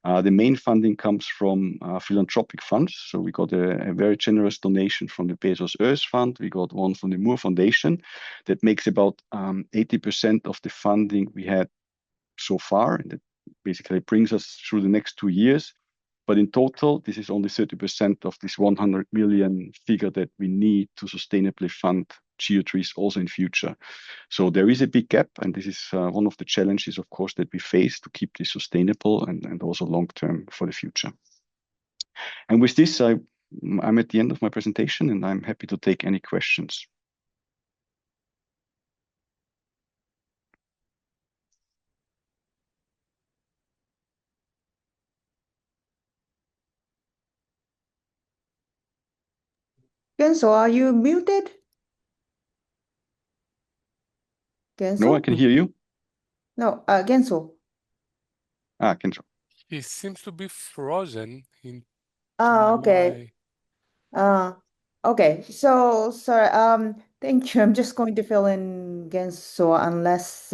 The main funding comes from philanthropic funds. So we got a very generous donation from the Bezos Earth Fund. We got one from the Moore Foundation that makes about 80% of the funding we had so far, and that basically brings us through the next 2 years. But in total, this is only 30% of this 100 million figure that we need to sustainably fund GEO-TREES also in future. So there is a big gap, and this is one of the challenges, of course, that we face to keep this sustainable and also long-term for the future. And with this, I'm at the end of my presentation, and I'm happy to take any questions. Genso, are you muted? Genso? No, I can hear you. No, Genso. Genso. He seems to be frozen in Okay. Okay. So sorry. Thank you. I'm just going to fill in Genso unless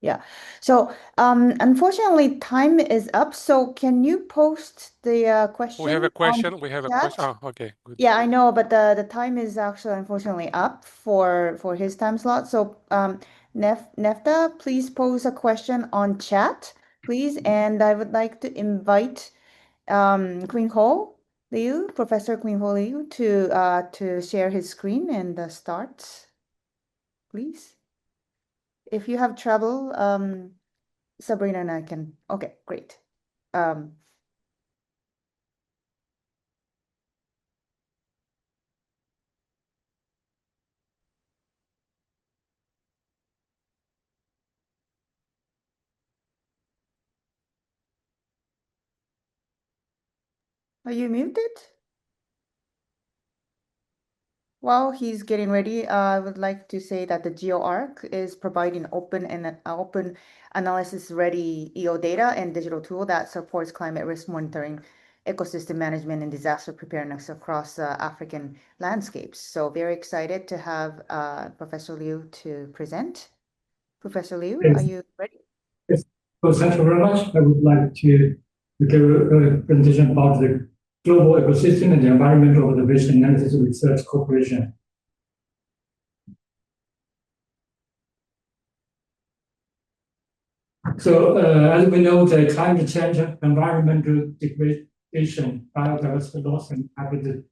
yeah. So unfortunately time is up. So can you post the question? We have a question. We have a question. chat? Oh, okay, good. Yeah, I know, but the time is actually unfortunately up for his time slot. So Nefta, please pose a question on chat, please. And I would like to invite Queen Ho Liu, Professor Queen Ho Liu, to share his screen and start, please. If you have trouble, Sabrina and I can. Okay, great. Are you muted? While he's getting ready, I would like to say that the GEOARC is providing open analysis-ready EO data and digital tool that supports climate risk monitoring, ecosystem management, and disaster preparedness across African landscapes. So very excited to have Professor Liu to present. Professor Liu, Yes. are you ready? Yes. So thank you very much. I would like to give a presentation about the Global Ecosystem and the Environmental Observation Analysis Research Corporation. So as we know, the climate change, environmental degradation, biodiversity loss, and habitat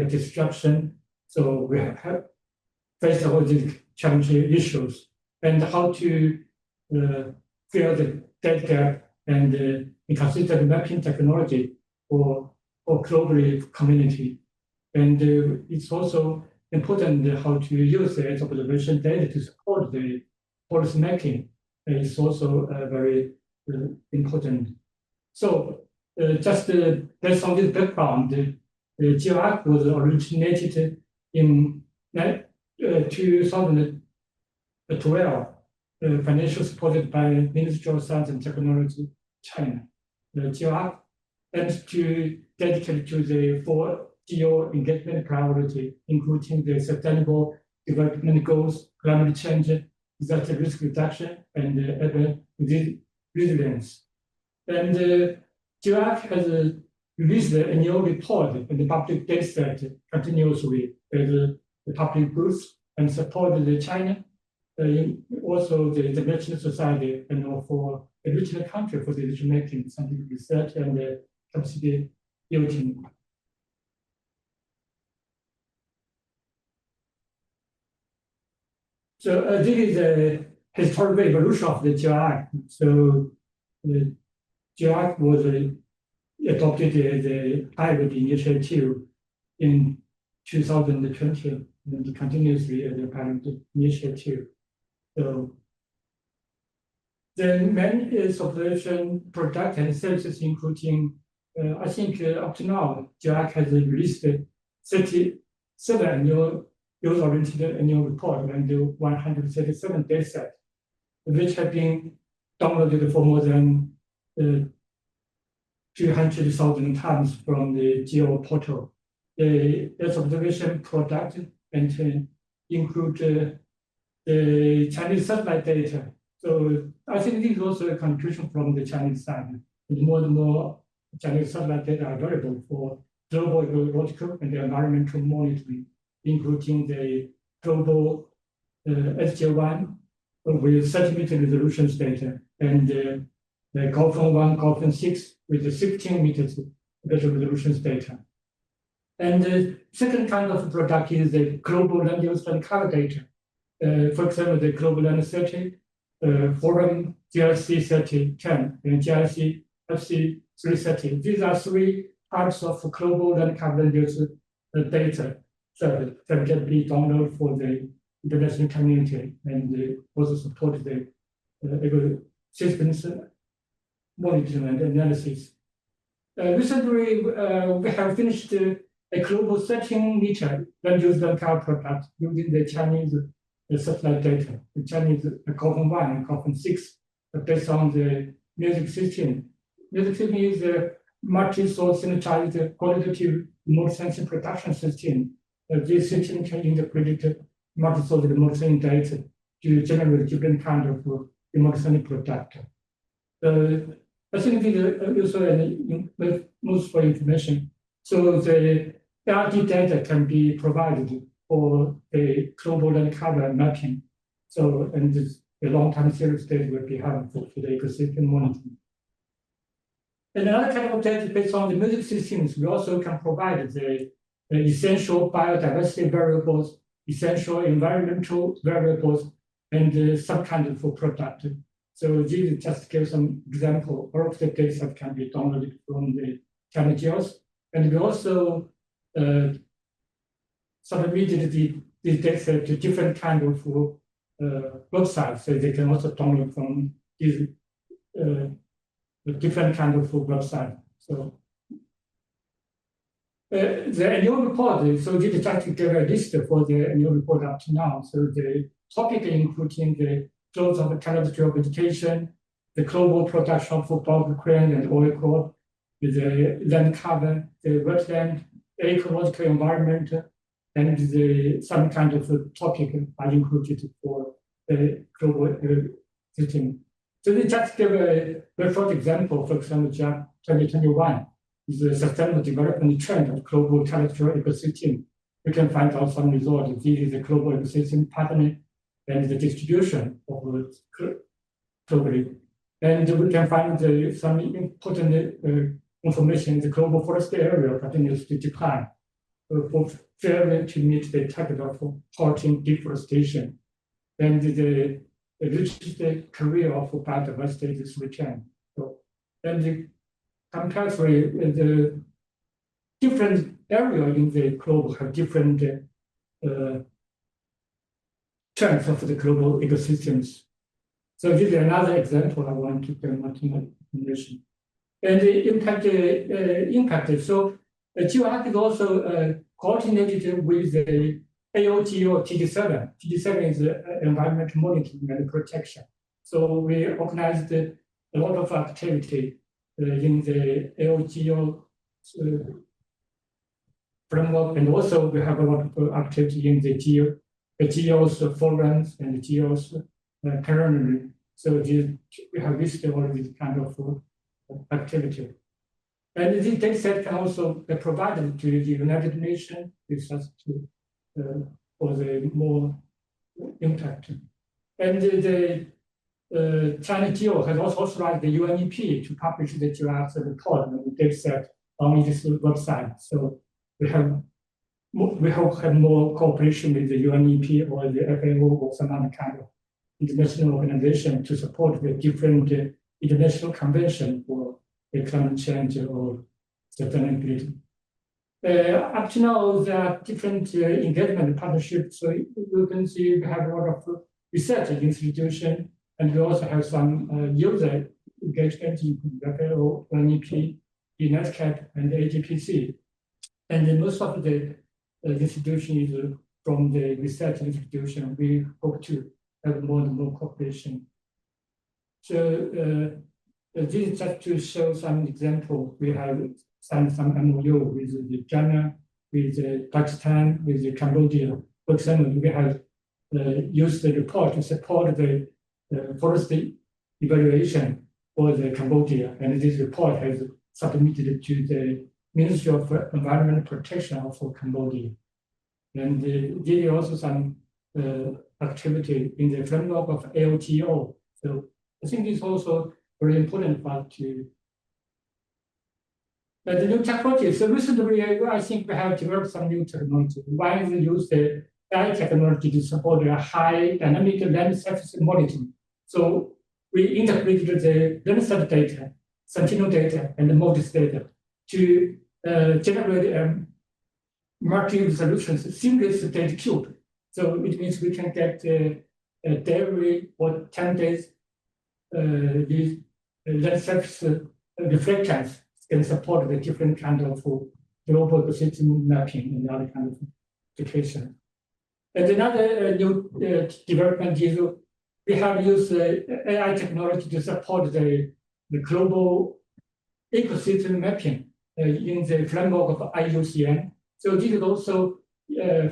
destruction. So we have faced all these challenging issues, and how to fill the that gap and consider mapping technology for global community. And it's also important how to use the observation data to support the policy making. It's also very important. So just based on this background, the GEOARC was originated in 2012, financially supported by Ministry of Science and Technology, China. The GEOARC aims to dedicate to the 4 GEO engagement priority, including the Sustainable Development Goals, climate change, disaster risk reduction, and urban resilience. And GEOARC has released a annual report and the public data set continuously as the public goods and support the China, also the international society, and for a regional country for decision making, scientific research, and capacity building. So this is a historical evolution of the GEOARC. So the GEOARC was adopted as a pilot initiative in 2020 and continuously as a pilot initiative. So the main observation product and services, including, I think up to now, GEOARC has released 37 annual user-oriented annual report and 137 datasets, which have been downloaded for more than 200,000 times from the GEO portal. The observation product and include the Chinese satellite data. So I think this is also a contribution from the Chinese side. And more Chinese satellite data are available for global ecological and environmental monitoring, including the global SJ1 with 30-meter resolution data, and the Golfon 1, Golfon 6 with the 16 meters spatial resolution data. And the second kind of product is the global land use and cover data. For example, the global land 30, forum GRC 3010, and GRC FC 330. These are three parts of global land cover land use data that can be downloaded for the international community and also support the systems monitoring and analysis. Recently, we have finished a global 13-meter land use land cover product using the Chinese satellite data, the Chinese Carbon 1 and Carbon 6, based on the music system. Music system is a multi-source synergized qualitative remote sensing production system. This system can interpret multi-source remote sensing data to generate different kind of remote sensing product. I think this is also an useful information. So the LD data can be provided for the global land cover mapping. So, and the long-term series data will be helpful for the ecosystem monitoring. And another kind of data based on the music systems, we also can provide the essential biodiversity variables, essential environmental variables, and some kind of product. So these just give some example. All of the data can be downloaded from the China GEOS. And we also submitted the data to different kind of websites, so they can also download from these different kind of website. So the annual report, so this is just to give a list for the annual report up to now. So the topic including the growth of terrestrial vegetation, the global production of bulk grain and oil crop, the land cover, the wetland, the ecological environment, and some kind of topic are included for the global system. So they just give a very short example. For example, GEO 2021 is the sustainable development trend of global terrestrial ecosystem. We can find out some results. This is the global ecosystem pattern and the distribution of globally. And we can find some important information. The global forest area continues to decline, for failure to meet the target of halting deforestation. And the reached career of biodiversity is returned. So, and comparatively, the different areas in the globe have different trends of the global ecosystems. So this is another example I want to bring up in information. And the impact. So GEOARC is also coordinated with the AOGO TD7. TD7 is environmental monitoring and protection. So we organized a lot of activity in the AOGO framework, and also we have a lot of activity in the GEO's forums and the GEO's currently. So we have listed all these kind of activity. And this data set can also be provided to the United Nations for the more impact. And the China GEO has also authorized the UNEP to publish the GEOARC report and the data set on its website. So we hope to have more cooperation with the UNEP or the FAO or some other kind of international organization to support the different international convention for the climate change or sustainability. Up to now, there are different engagement partnerships. So you can see we have a lot of research institutions, and we also have some user engagement in the FAO, UNEP, UNESCAP, and the AGPC. And then most of the institution is from the research institution. We hope to have more and more cooperation. So this is just to show some example. We have signed some MOU with China, with Pakistan, with Cambodia. For example, we have used the report to support the forest evaluation for the Cambodia, and this report has submitted to the Ministry of Environment Protection of Cambodia. And there is also some activity in the framework of AOGO. So I think it's also very important for us to The new technology. So recently, I think we have developed some new technology. One is use the AI technology to support a high dynamic land surface monitoring. So we integrated the Landsat data, Sentinel data, and the MODIS data to generate multi-resolution seamless data cube. So it means we can get daily or 10 days these land surface reflectance can support the different kind of global ecosystem mapping and other kind of application. And another new development is we have used AI technology to support the global ecosystem mapping in the framework of IUCN. So this is also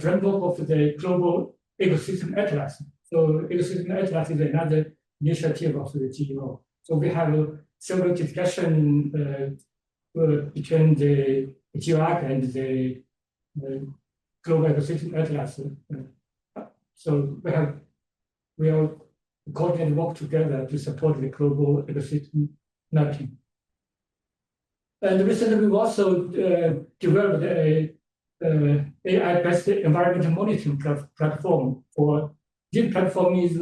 framework of the global ecosystem atlas. So ecosystem atlas is another initiative of the GEO. So we have several discussions between the GEOARC and the global ecosystem atlas. So we all coordinate and work together to support the global ecosystem mapping. And recently we've also developed a AI-based environmental monitoring platform. For this platform is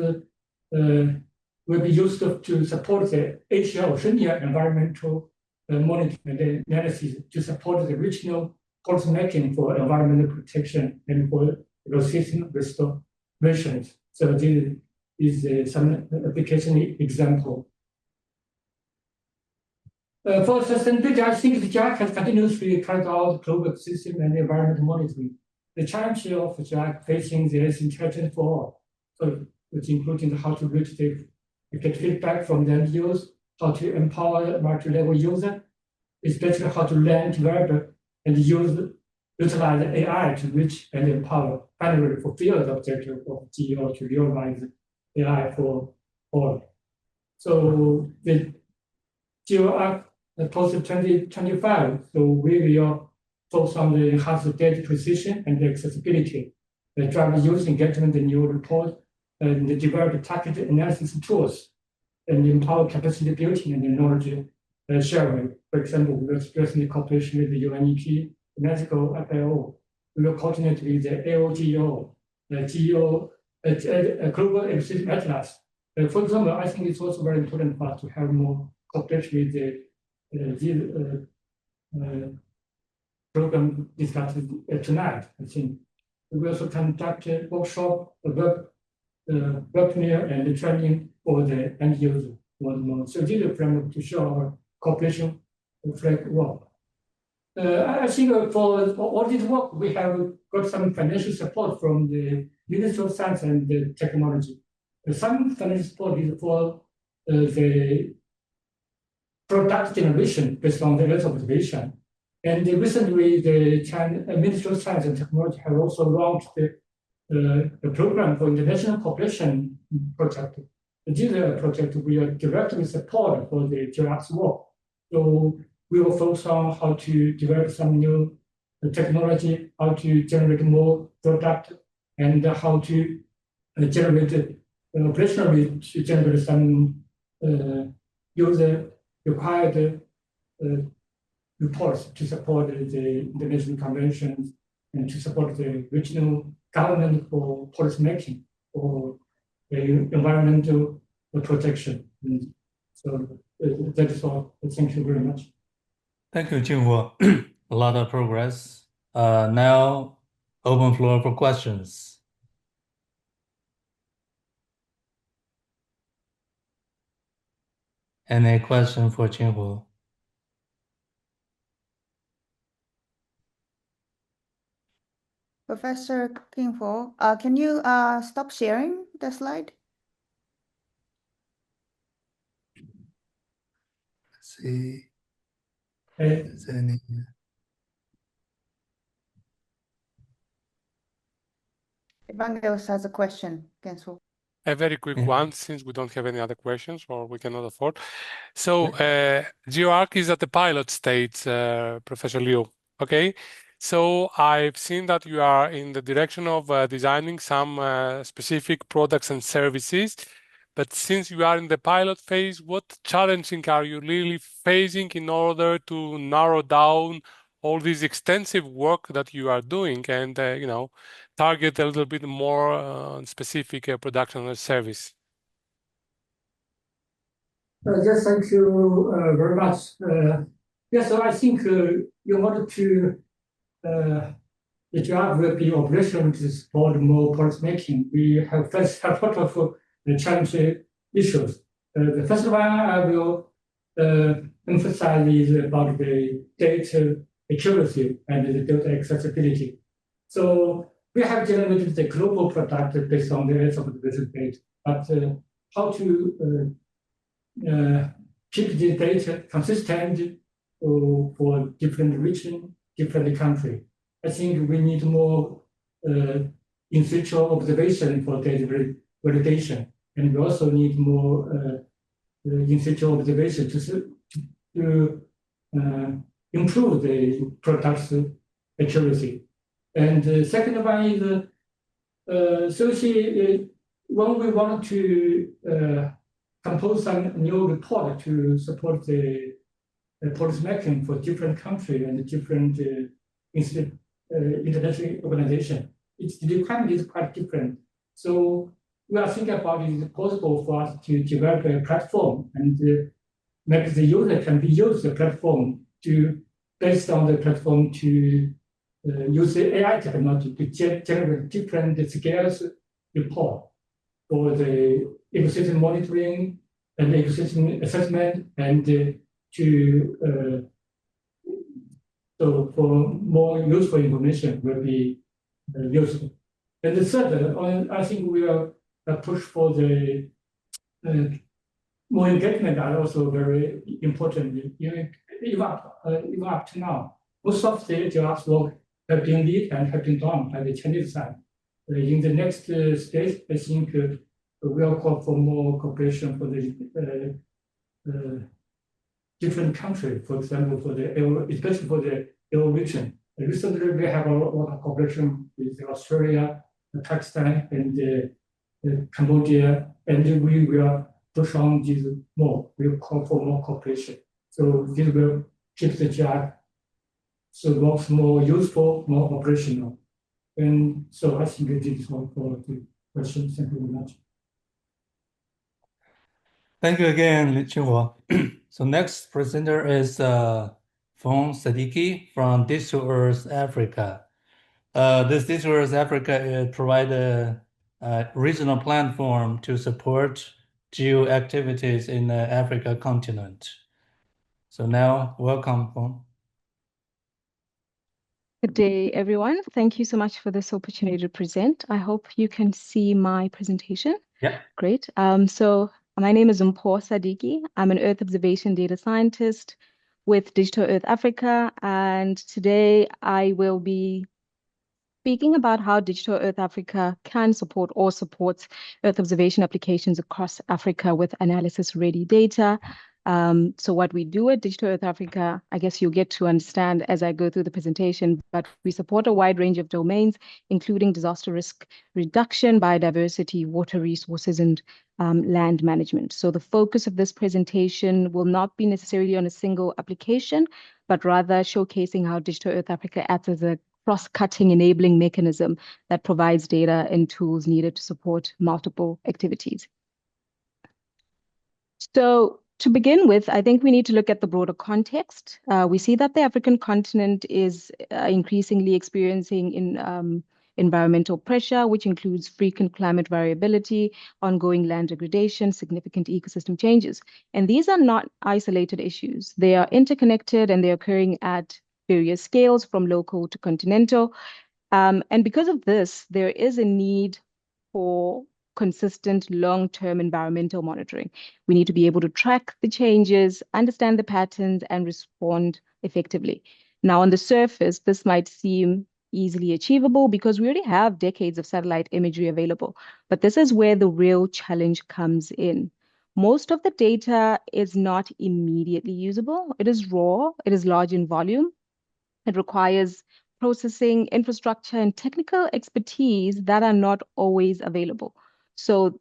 will be used to support the HL senior environmental monitoring and analysis to support the regional policy making for environmental protection and for ecosystem restoration. So this is some application example. For sustainability, I think the GEOARC has continuously carried out global system and environmental monitoring. The challenge of GEOARC facing is intelligence for all, so which including how to reach get feedback from the end users, how to empower multi-level user, especially how to learn, develop, and utilize AI to reach and empower, finally fulfill the objective of GEO to realize AI for all. So the GEOARC Post-2025, so we will focus on the enhanced data precision and accessibility, the drive user engagement, the new report, and the develop targeted analysis tools, and empower capacity building and the knowledge sharing. For example, we will stress the cooperation with the UNEP, UNESCO, FAO. We will coordinate with the AOGO, the GEO, Global Ecosystem Atlas. For example, I think it's also very important for us to have more cooperation with the program discussed tonight. I think we will also conduct a workshop, webinar, and training for the end user. So this is a framework to show our cooperation framework. I think for all this work, we have got some financial support from the Ministry of Science and Technology. Some financial support is for the product generation based on the Earth observation. And recently, the Ministry of Science and Technology have also launched the program for international cooperation project. This is a project we are directly support for the GEOARC's work. So we will focus on how to develop some new technology, how to generate more product, and how to generate operationally to generate some user required reports to support the international conventions and to support the regional government for policy making for the environmental protection. And so that is all. Thank you very much. Thank you, Jinwo. A lot of progress. Now, open floor for questions. Any question for Jinwo? Professor Qingfu, can you stop sharing the slide? Let's see. Hey. Is there any? Evangelos has a question, Qingfu. A very quick one, since we don't have any other questions or we cannot afford. So GEOARC is at the pilot stage, Professor Liu. Okay, so I've seen that you are in the direction of designing some specific products and services, But since you are in the pilot phase, what challenging are you really facing in order to narrow down all this extensive work that you are doing and target a little bit more specific production and service? Yes, thank you very much. Yes, so I think in order to the job will be operational to support more policymaking. We have first have a lot of challenging issues. The first one I will emphasize is about the data accuracy and the data accessibility. So we have generated the global product based on the Earth observation data, but how to keep the data consistent for different region, different country. I think we need more in situ observation for data validation, and we also need more in situ observation to improve the product's accuracy. And the second one is when we want to compose some new report to support the policymaking for different countries and different international organizations. The requirement is quite different. So we are thinking about is it possible for us to develop a platform and maybe the user can use the platform to, based on the platform to use the AI technology to generate different scales report for the ecosystem monitoring and ecosystem assessment and so for more useful information will be useful. And the third, I think we are push for the more engagement are also very important. Even up to now, most of the jobs work have been lead and have been done by the Chinese side. In the next stage, I think we'll call for more cooperation for the different countries. For example, especially for the Euro region. Recently, we have a lot of cooperation with Australia, Pakistan, and Cambodia, and we will push on this more. We'll call for more cooperation. So this will keep the job so much more useful, more operational. And so I think this is all for the questions. Thank you very much. Thank you again, Qinghua. So next presenter is Fong Sadiki from GEO-Earth Africa. This GEO-Earth Africa provide a regional platform to support geo activities in the Africa continent. So now, welcome, Fong. Good day, everyone. Thank you so much for this opportunity to present. I hope you can see my presentation. Yeah. Great. So my name is Mpho Sadiki. I'm an Earth observation data scientist with GEO-Earth Africa, and today I will be speaking about how GEO-Earth Africa can support or supports Earth observation applications across Africa with analysis-ready data. So what we do at GEO-Earth Africa, I guess you'll get to understand as I go through the presentation, but we support a wide range of domains, including disaster risk reduction, biodiversity, water resources, and land management. So the focus of this presentation will not be necessarily on a single application, but rather showcasing how GEO-Earth Africa acts as a cross-cutting enabling mechanism that provides data and tools needed to support multiple activities. So to begin with, I think we need to look at the broader context. We see that the African continent is increasingly experiencing environmental pressure, which includes frequent climate variability, ongoing land degradation, significant ecosystem changes. And these are not isolated issues. They are interconnected and they're occurring at various scales from local to continental. And because of this, there is a need for consistent long-term environmental monitoring. We need to be able to track the changes, understand the patterns, and respond effectively. Now, on the surface, this might seem easily achievable because we already have decades of satellite imagery available. But this is where the real challenge comes in. Most of the data is not immediately usable. It is raw, it is large in volume. It requires processing, infrastructure, and technical expertise that are not always available. So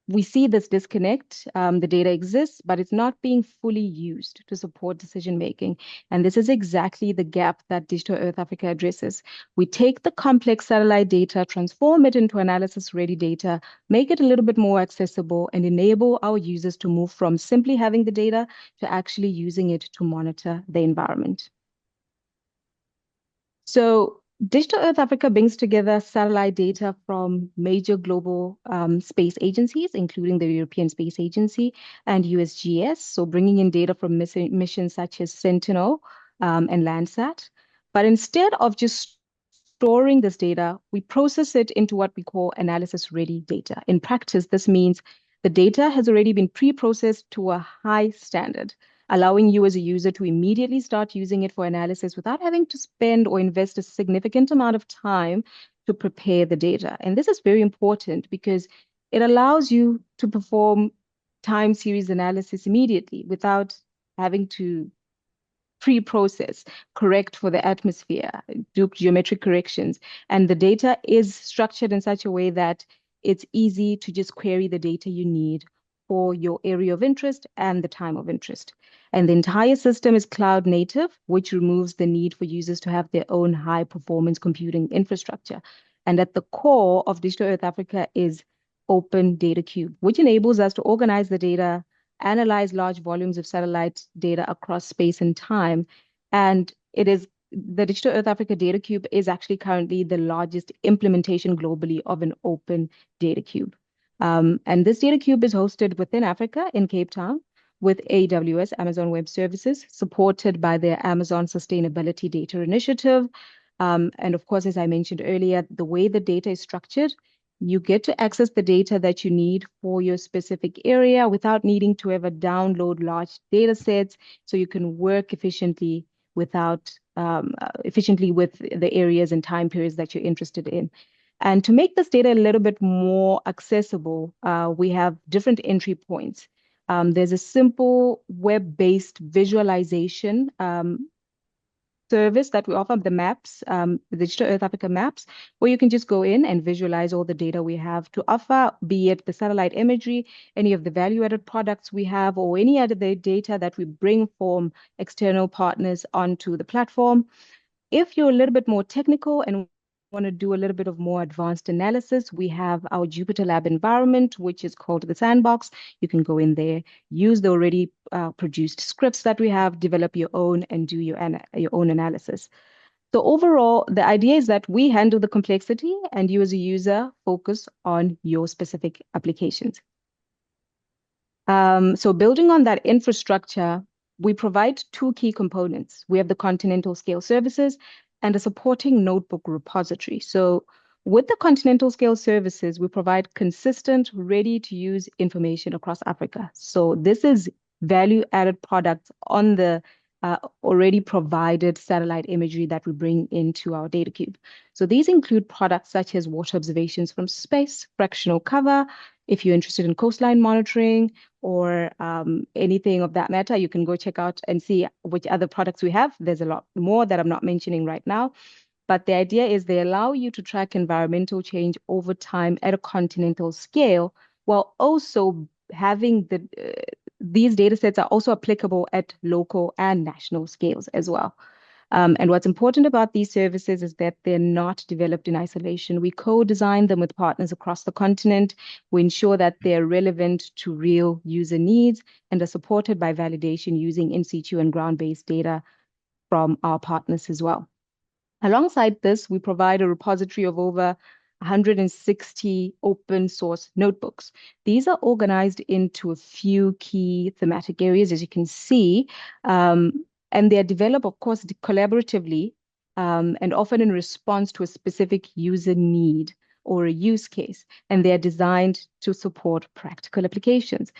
we see this disconnect. The data exists, but it's not being fully used to support decision-making. And this is exactly the gap that Digital Earth Africa addresses. We take the complex satellite data, transform it into analysis-ready data, make it a little bit more accessible, and enable our users to move from simply having the data to actually using it to monitor the environment. So Digital Earth Africa brings together satellite data from major global space agencies, including the European Space Agency and USGS, so bringing in data from missions such as Sentinel and Landsat. But instead of just storing this data, we process it into what we call analysis-ready data. In practice, this means the data has already been pre-processed to a high standard, allowing you as a user to immediately start using it for analysis without having to spend or invest a significant amount of time to prepare the data. And this is very important because it allows you to perform time series analysis immediately without having to pre-process, correct for the atmosphere, do geometric corrections. And the data is structured in such a way that it's easy to just query the data you need for your area of interest and the time of interest. And the entire system is cloud native, which removes the need for users to have their own high performance computing infrastructure. And at the core of Digital Earth Africa is Open Data Cube, which enables us to organize the data, analyze large volumes of satellite data across space and time. And it is the Digital Earth Africa Data Cube is actually currently the largest implementation globally of an open data cube. And this data cube is hosted within Africa in Cape Town with AWS, Amazon Web Services, supported by their Amazon Sustainability Data Initiative. And of course, as I mentioned earlier, the way the data is structured, you get to access the data that you need for your specific area without needing to ever download large data sets, so you can work efficiently without efficiently with the areas and time periods that you're interested in. And to make this data a little bit more accessible, we have different entry points. There's a simple web-based visualization service that we offer, the maps, the Digital Earth Africa maps, where you can just go in and visualize all the data we have to offer, be it the satellite imagery, any of the value-added products we have, or any other data that we bring from external partners onto the platform. If you're a little bit more technical and want to do a little bit of more advanced analysis, we have our Jupyter Lab environment, which is called the Sandbox. You can go in there, use the already produced scripts that we have, develop your own, and do your own analysis. So overall, the idea is that we handle the complexity and you as a user focus on your specific applications. So building on that infrastructure, we provide two key components. We have the continental scale services and a supporting notebook repository. So with the continental scale services, we provide consistent, ready-to-use information across Africa. So this is value-added products on the already provided satellite imagery that we bring into our data cube. So these include products such as water observations from space, fractional cover. If you're interested in coastline monitoring or anything of that matter, you can go check out and see which other products we have. There's a lot more that I'm not mentioning right now. But the idea is they allow you to track environmental change over time at a continental scale, while also having these data sets are also applicable at local and national scales as well. And what's important about these services is that they're not developed in isolation. We co-design them with partners across the continent. We ensure that they're relevant to real user needs and are supported by validation using in situ and ground-based data from our partners as well. Alongside this, we provide a repository of over 160 open source notebooks. These are organized into a few key thematic areas, as you can see, and they are developed, of course, collaboratively and often in response to a specific user need or a use case, and they are designed to support practical applications.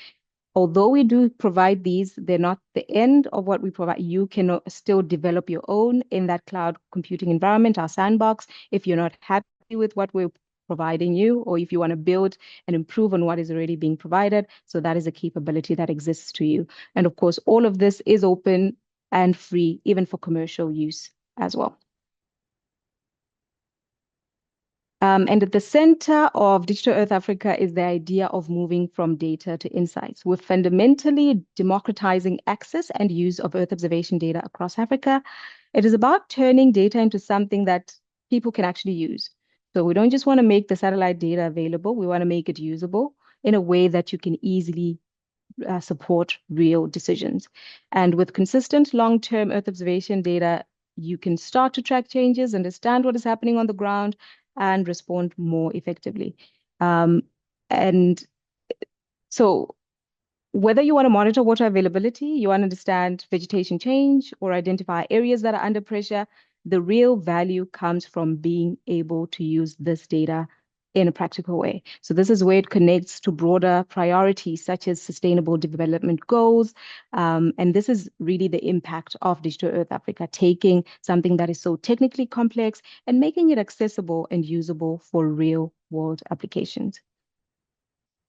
Although we do provide these, they're not the end of what we provide. You can still develop your own in that cloud computing environment, our sandbox, if you're not happy with what we're providing you, or if you want to build and improve on what is already being provided. So that is a capability that exists to you. And of course, all of this is open and free, even for commercial use as well. And at the center of Digital Earth Africa is the idea of moving from data to insights. We're fundamentally democratizing access and use of Earth observation data across Africa. It is about turning data into something that people can actually use. So we don't just want to make the satellite data available, we want to make it usable in a way that you can easily support real decisions. And with consistent long-term Earth observation data, you can start to track changes, understand what is happening on the ground, and respond more effectively. And so whether you want to monitor water availability, you want to understand vegetation change, or identify areas that are under pressure, the real value comes from being able to use this data in a practical way. So this is where it connects to broader priorities such as sustainable development goals. And this is really the impact of Digital Earth Africa, taking something that is so technically complex and making it accessible and usable for real world applications.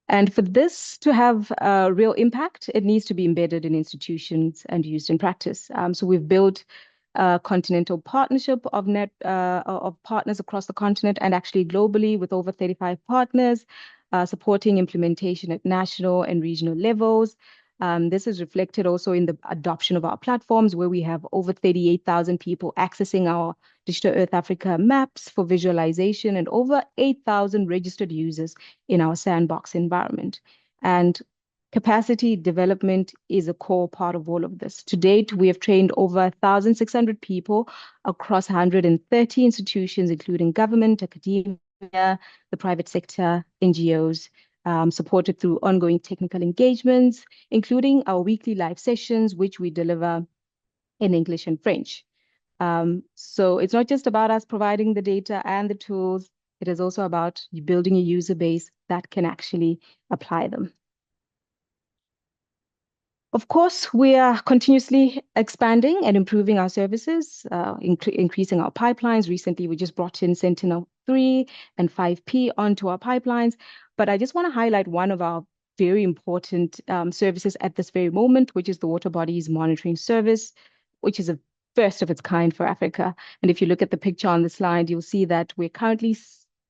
And for this to have a real impact, it needs to be embedded in institutions and used in practice. So we've built a continental partnership of partners across the continent and actually globally with over 35 partners, supporting implementation at national and regional levels. This is reflected also in the adoption of our platforms, where we have over 38,000 people accessing our Digital Earth Africa maps for visualization and over 8,000 registered users in our sandbox environment. And capacity development is a core part of all of this. To date, we have trained over 1,600 people across 130 institutions, including government, academia, the private sector, NGOs, supported through ongoing technical engagements, including our weekly live sessions, which we deliver in English and French. So it's not just about us providing the data and the tools, it is also about building a user base that can actually apply them. Of course, we are continuously expanding and improving our services, increasing our pipelines. Recently, we just brought in Sentinel-3 and 5P onto our pipelines. But I just want to highlight one of our very important services at this very moment, which is the Water Bodies Monitoring Service, which is a first of its kind for Africa. And if you look at the picture on the slide, you'll see that we're currently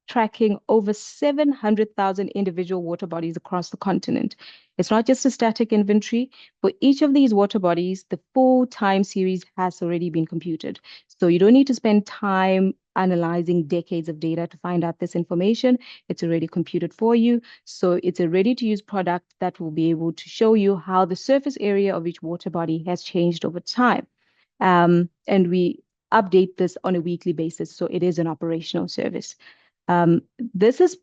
tracking over 700,000 individual water bodies across the continent. It's not just a static inventory. For each of these water bodies, the full time series has already been computed. So you don't need to spend time analyzing decades of data to find out this information. It's already computed for you. So it's a ready-to-use product that will be able to show you how the surface area of each water body has changed over time. And we update this on a weekly basis, so it is an operational service. This is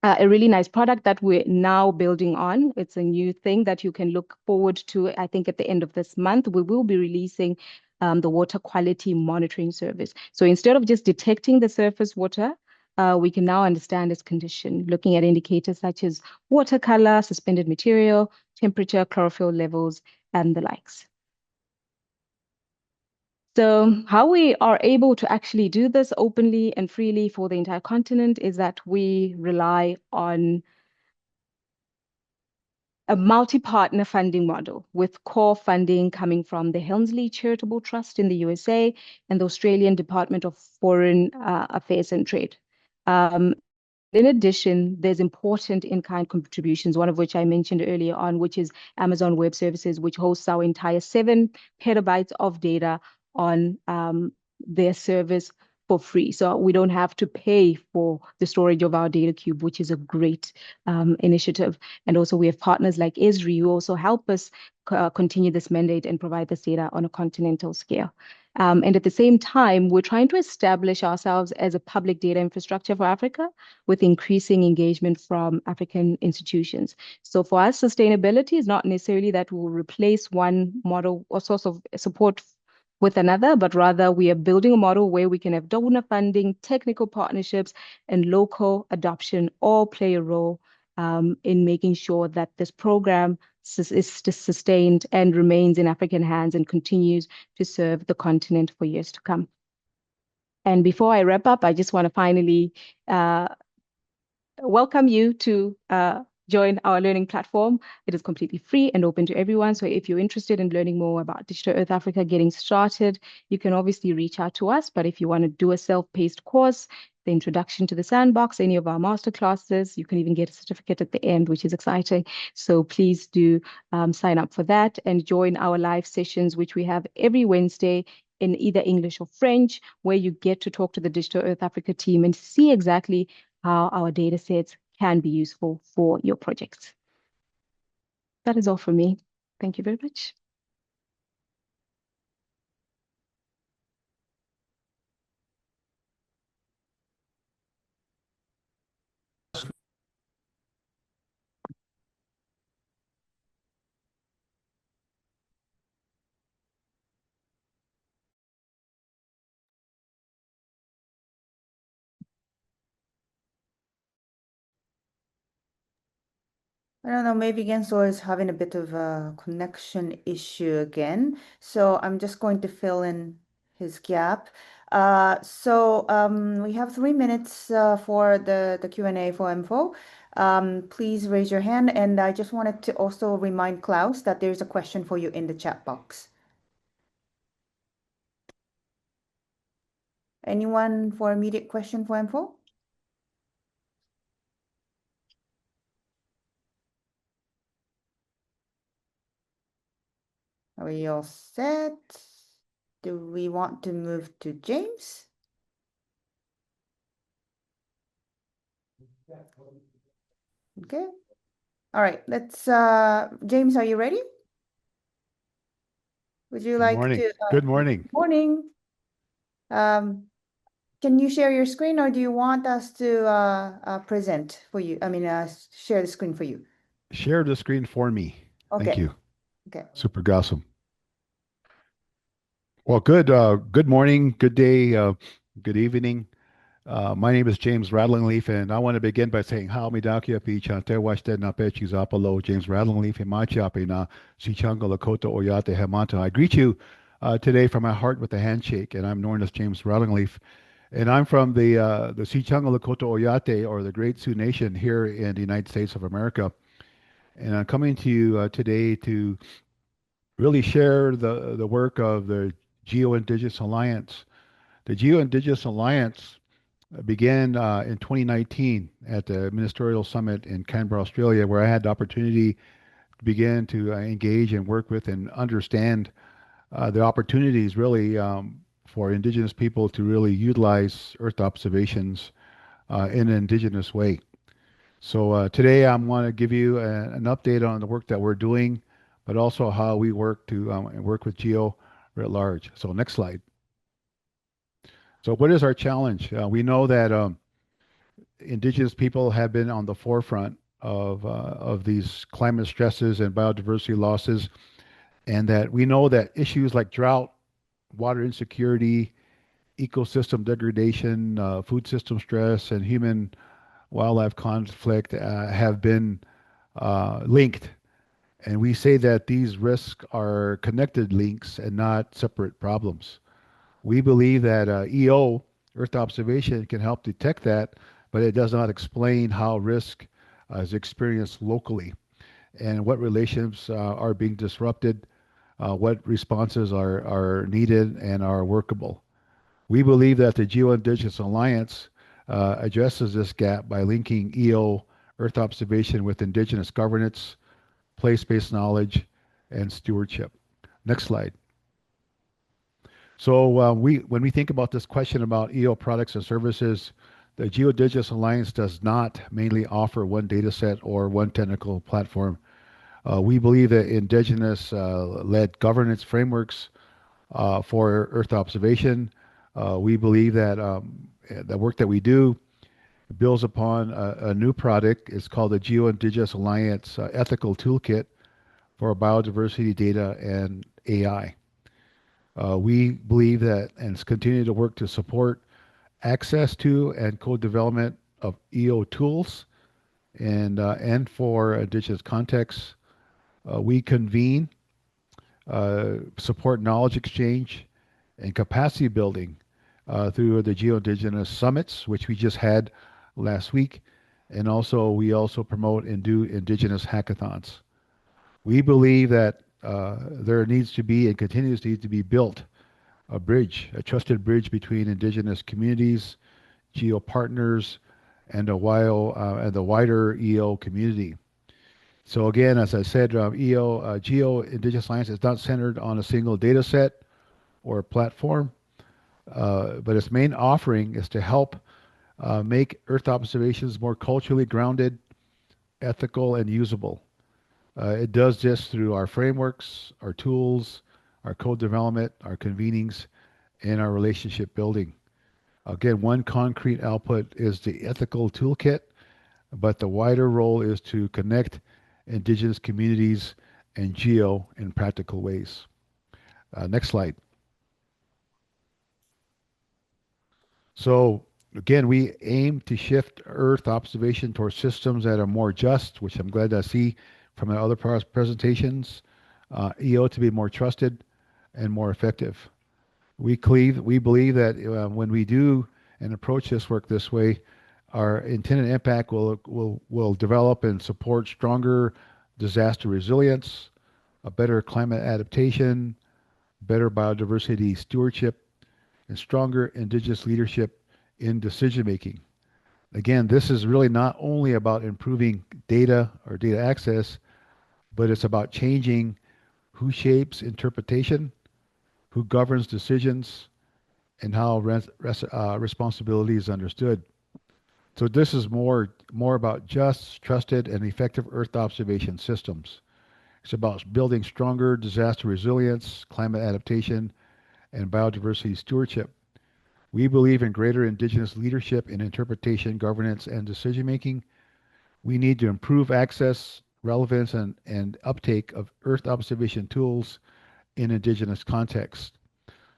a really nice product that we're now building on. It's a new thing that you can look forward to. I think at the end of this month, we will be releasing the water quality monitoring service. So instead of just detecting the surface water, we can now understand its condition, looking at indicators such as water color, suspended material, temperature, chlorophyll levels, and the likes. So how we are able to actually do this openly and freely for the entire continent is that we rely on a multi-partner funding model with core funding coming from the Helmsley Charitable Trust in the USA and the Australian Department of Foreign Affairs and Trade. In addition, there's important in-kind contributions, one of which I mentioned earlier on, which is Amazon Web Services, which hosts our entire 7 petabytes of data on their service for free. So we don't have to pay for the storage of our data cube, which is a great initiative. And also we have partners like Esri who also help us continue this mandate and provide this data on a continental scale. And at the same time, we're trying to establish ourselves as a public data infrastructure for Africa with increasing engagement from African institutions. So for us, sustainability is not necessarily that we'll replace one model or source of support with another, but rather we are building a model where we can have donor funding, technical partnerships, and local adoption all play a role in making sure that this program is sustained and remains in African hands and continues to serve the continent for years to come. And before I wrap up, I just want to finally welcome you to join our learning platform. It is completely free and open to everyone. So if you're interested in learning more about Digital Earth Africa, getting started, you can obviously reach out to us. But if you want to do a self-paced course, the introduction to the sandbox, any of our master classes, you can even get a certificate at the end, which is exciting. So please do sign up for that and join our live sessions, which we have every Wednesday in either English or French, where you get to talk to the Digital Earth Africa team and see exactly how our data sets can be useful for your projects. That is all for me. Thank you very much. I don't know, maybe Gensor is having a bit of a connection issue again. So I'm just going to fill in his gap. We have 3 minutes for the Q&A for info. Please raise your hand. And I just wanted to also remind Klaus that there's a question for you in the chat box. Anyone for immediate question for info? Are we all set? Do we want to move to James? Okay. All right. Let's James, are you ready? Would you like to Good morning. Morning. Can you share your screen, or do you want us to present for you? I mean, share the screen for you. Share the screen for me. Okay. Thank you. Okay. Super awesome. Well, good morning, good day, good evening. My name is James Rattlingleaf, and I want to begin by saying how midakia pi chante washte na pechi zapalo James Rattlingleaf himachi na sichango lakota oyate hemanta. I greet you today from my heart with a handshake, and I'm known as James Rattlingleaf, and I'm from the Sichango Lakota Oyate, or the Great Sioux Nation here in the United States of America, and I'm coming to you today to really share the work of the Geo-Indigenous Alliance. The Geo-Indigenous Alliance began in 2019 at the Ministerial Summit in Canberra, Australia, where I had the opportunity to begin to engage and work with and understand the opportunities really for Indigenous people to really utilize Earth observations in an Indigenous way. So today I want to give you an update on the work that we're doing, but also how we work to work with GEO writ large. So next slide. So what is our challenge? We know that Indigenous people have been on the forefront of these climate stresses and biodiversity losses, and that we know that issues like drought, water insecurity, ecosystem degradation, food system stress, and human wildlife conflict have been linked. And we say that these risks are connected links and not separate problems. We believe that EO, Earth observation, can help detect that, but it does not explain how risk is experienced locally and what relationships are being disrupted, what responses are needed and are workable. We believe that the Geo-Indigenous Alliance addresses this gap by linking EO, Earth observation, with Indigenous governance, place-based knowledge, and stewardship. Next slide. So when we think about this question about EO products and services, the Geo-Indigenous Alliance does not mainly offer one data set or one technical platform. We believe that Indigenous-led governance frameworks for Earth observation. We believe that the work that we do builds upon a new product. It's called the Geo-Indigenous Alliance Ethical Toolkit for Biodiversity Data and AI. We believe that and continue to work to support access to and co-development of EO tools and for Indigenous contexts. We convene, support knowledge exchange and capacity building through the Geo-Indigenous Summits, which we just had last week. and we also promote and do indigenous hackathons. We believe that there needs to be and continues to need to be built a bridge, a trusted bridge between indigenous communities, GEO partners, and the wider EO community. So again, as I said, GEO Indigenous Science is not centered on a single data set or platform, but its main offering is to help make Earth observations more culturally grounded, ethical, and usable. It does this through our frameworks, our tools, our code development, our convenings, and our relationship building. Again, one concrete output is the ethical toolkit, but the wider role is to connect indigenous communities and GEO in practical ways. Next slide. So again, we aim to shift Earth observation towards systems that are more just, which I'm glad to see from my other presentations, EO to be more trusted and more effective. We believe that when we do and approach this work this way, our intended impact will develop and support stronger disaster resilience, a better climate adaptation, better biodiversity stewardship, and stronger indigenous leadership in decision making. Again, this is really not only about improving data or data access, but it's about changing who shapes interpretation, who governs decisions, and how responsibility is understood. So this is more about just, trusted, and effective Earth observation systems. It's about building stronger disaster resilience, climate adaptation, and biodiversity stewardship. We believe in greater indigenous leadership in interpretation, governance, and decision making. We need to improve access, relevance, and uptake of Earth observation tools in indigenous contexts.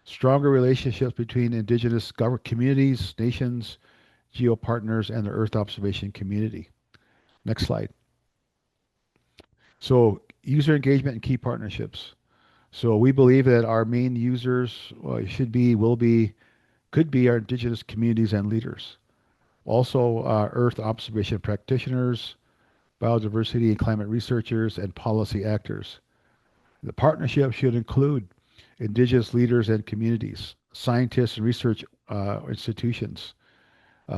Stronger relationships between indigenous communities, nations, GEO partners, and the Earth observation community. Next slide. So user engagement and key partnerships. So we believe that our main users could be our indigenous communities and leaders. Also, Earth observation practitioners, biodiversity and climate researchers, and policy actors. The partnership should include indigenous leaders and communities, scientists and research institutions.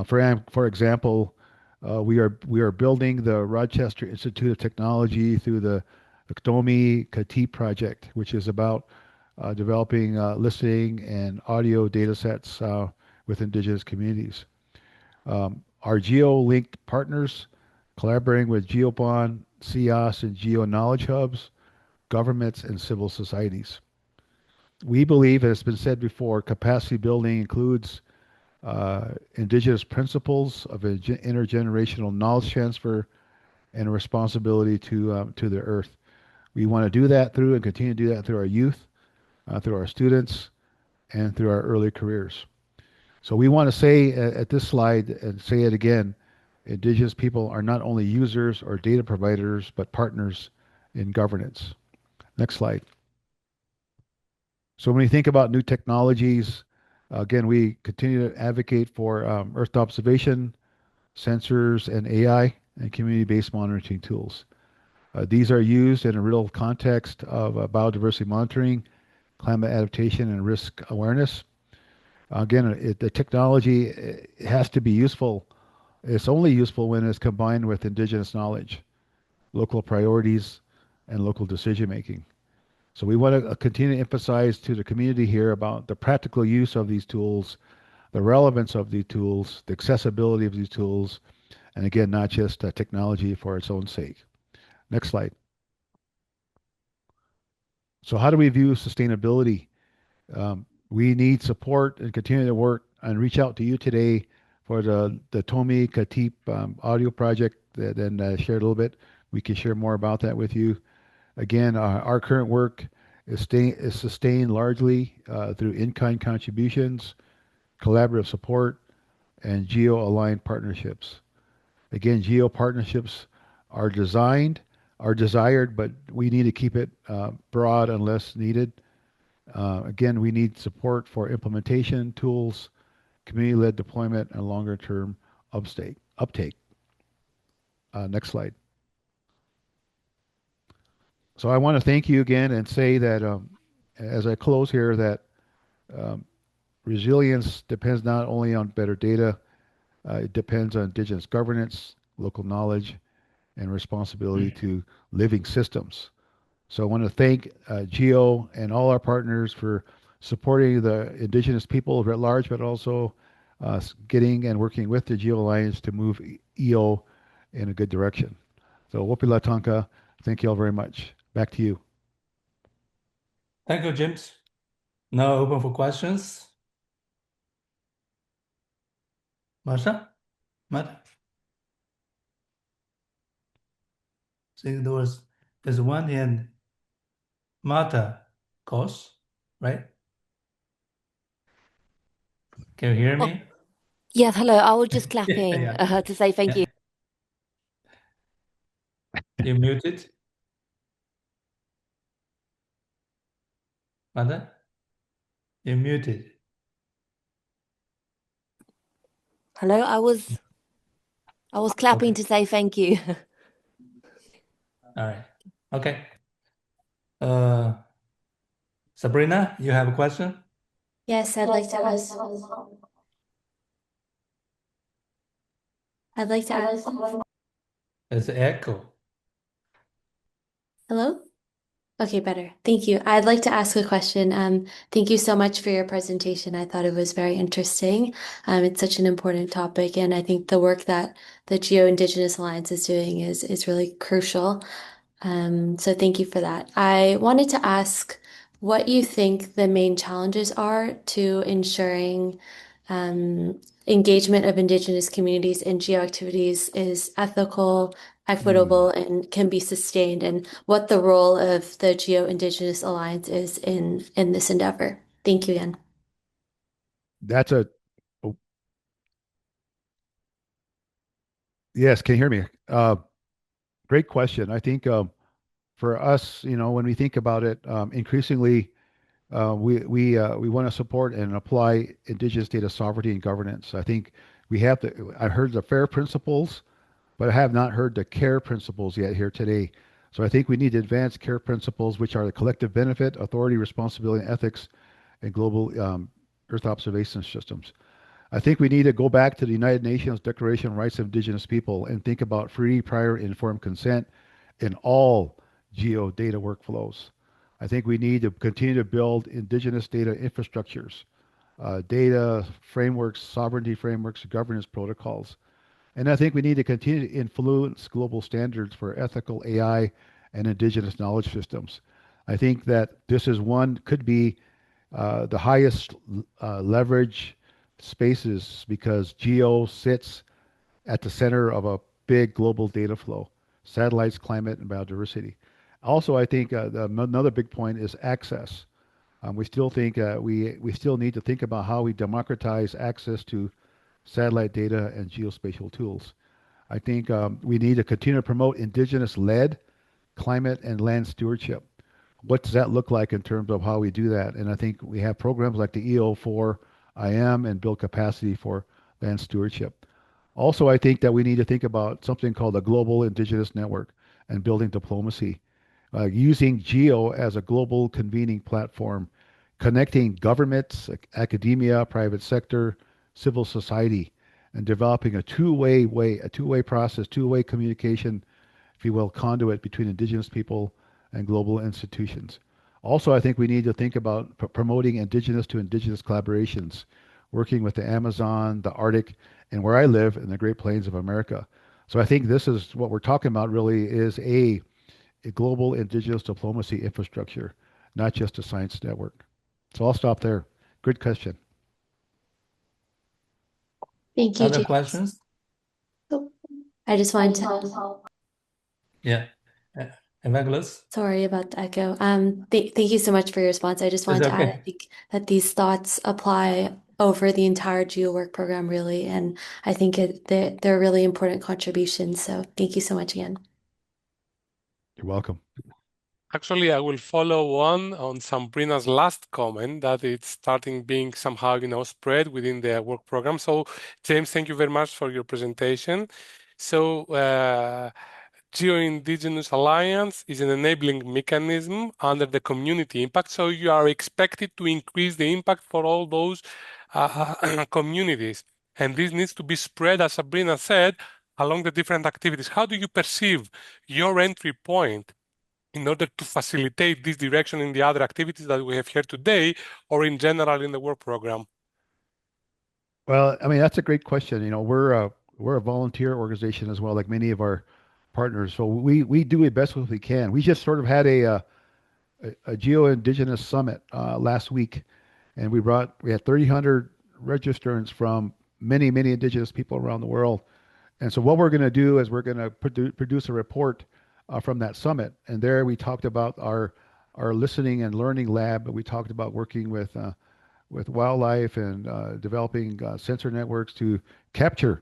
For example, we are building the Rochester Institute of Technology through the Tomi Kati project, which is about developing listening and audio data sets with indigenous communities. Our GEO-linked partners, collaborating with GeoBond, CIOS, and Geo Knowledge Hubs, governments, and civil societies. We believe, as has been said before, capacity building includes indigenous principles of intergenerational knowledge transfer and a responsibility to the earth. We want to do that through and continue to do that through our youth, through our students, and through our early careers. So we want to say at this slide, and say it again, indigenous people are not only users or data providers, but partners in governance. Next slide. So when you think about new technologies, again, we continue to advocate for Earth observation, sensors, and AI, and community-based monitoring tools. These are used in a real context of biodiversity monitoring, climate adaptation, and risk awareness. Again, the technology has to be useful. It's only useful when it's combined with indigenous knowledge, local priorities, and local decision making. So we want to continue to emphasize to the community here about the practical use of these tools, the relevance of these tools, the accessibility of these tools, and again, not just technology for its own sake. Next slide. So how do we view sustainability? We need support and continue to work and reach out to you today for the Tomi Kati audio project that then shared a little bit. We can share more about that with you. Again, our current work is sustained largely through in-kind contributions, collaborative support, and GEO-aligned partnerships. Again, GEO partnerships are desired, but we need to keep it broad unless needed. Again, we need support for implementation tools, community-led deployment, and longer-term uptake. Next slide. So I want to thank you again and say that as I close here, that resilience depends not only on better data, it depends on indigenous governance, local knowledge, and responsibility to living systems. So I want to thank GEO and all our partners for supporting the indigenous people writ large, but also getting and working with the GEO Alliance to move EO in a good direction. So Wopila Tonka, thank you all very much. Back to you. Thank you, James. Now open for questions. Marsha? Matt? See, there's one in Marta Kos, right? Can you hear me? Yeah, hello. I was just clapping Yeah. to say thank you. You muted? Marta? You muted. Hello, I was clapping to say thank you. All right. Okay. Sabrina, you have a question? Yes, I'd like to ask. There's an echo. Hello? Okay, better. Thank you. I'd like to ask a question. Thank you so much for your presentation. I thought it was very interesting. It's such an important topic, and I think the work that the Geo Indigenous Alliance is doing is really crucial. So thank you for that. I wanted to ask what you think the main challenges are to ensuring engagement of Indigenous communities in geo activities is ethical, equitable, and can be sustained, and what the role of the Geo Indigenous Alliance is in this endeavor. Thank you again. That's a yes. Can you hear me? Great question. I think for us, when we think about it, increasingly we want to support and apply indigenous data sovereignty and governance. I think I've heard the FAIR principles, but I have not heard the CARE principles yet here today. So I think we need to advance CARE principles, which are the collective benefit, authority, responsibility, and ethics, and global Earth observation systems. I think we need to go back to the United Nations Declaration of Rights of Indigenous People and think about free, prior, informed consent in all geo data workflows. I think we need to continue to build indigenous data infrastructures, data frameworks, sovereignty frameworks, governance protocols. And I think we need to continue to influence global standards for ethical AI and indigenous knowledge systems. I think that this is could be the highest leverage spaces because GEO sits at the center of a big global data flow, satellites, climate, and biodiversity. Also, I think another big point is access. We still think we still need to think about how we democratize access to satellite data and geospatial tools. I think we need to continue to promote indigenous-led climate and land stewardship. What does that look like in terms of how we do that? And I think we have programs like the EO4IM and build capacity for land stewardship. Also, I think that we need to think about something called a global indigenous network and building diplomacy, using GEO as a global convening platform, connecting governments, academia, private sector, civil society, and developing a two-way process, two-way communication, if you will, conduit between indigenous people and global institutions. Also, I think we need to think about promoting indigenous to indigenous collaborations, working with the Amazon, the Arctic, and where I live in the Great Plains of America. So I think this is what we're talking about really is a global indigenous diplomacy infrastructure, not just a science network. So I'll stop there. Good question. Thank you, Other James. questions? I just wanted to. Yeah. Evangelist? Sorry about the echo. Thank you so much for your response. I just wanted to add, I think that these thoughts apply over the entire GEO Work program, really, and I think they're really important contributions. So thank you so much again. You're welcome. Actually, I will follow on Sabrina's last comment that it's starting being somehow, spread within the work program. So, James, thank you very much for your presentation. So Geo-Indigenous Alliance is an enabling mechanism under the community impact. So you are expected to increase the impact for all those communities. And this needs to be spread, as Sabrina said, along the different activities. How do you perceive your entry point in order to facilitate this direction in the other activities that we have here today, or in general in the work program? Well, I mean, that's a great question. You know, we're a volunteer organization as well, like many of our partners. So we do the best what we can. We just sort of had a Geo-Indigenous Summit last week, and we had 300 registrants from many Indigenous people around the world. And so what we're going to do is we're going to produce a report from that summit. And there we talked about our listening and learning lab. We talked about working with wildlife and developing sensor networks to capture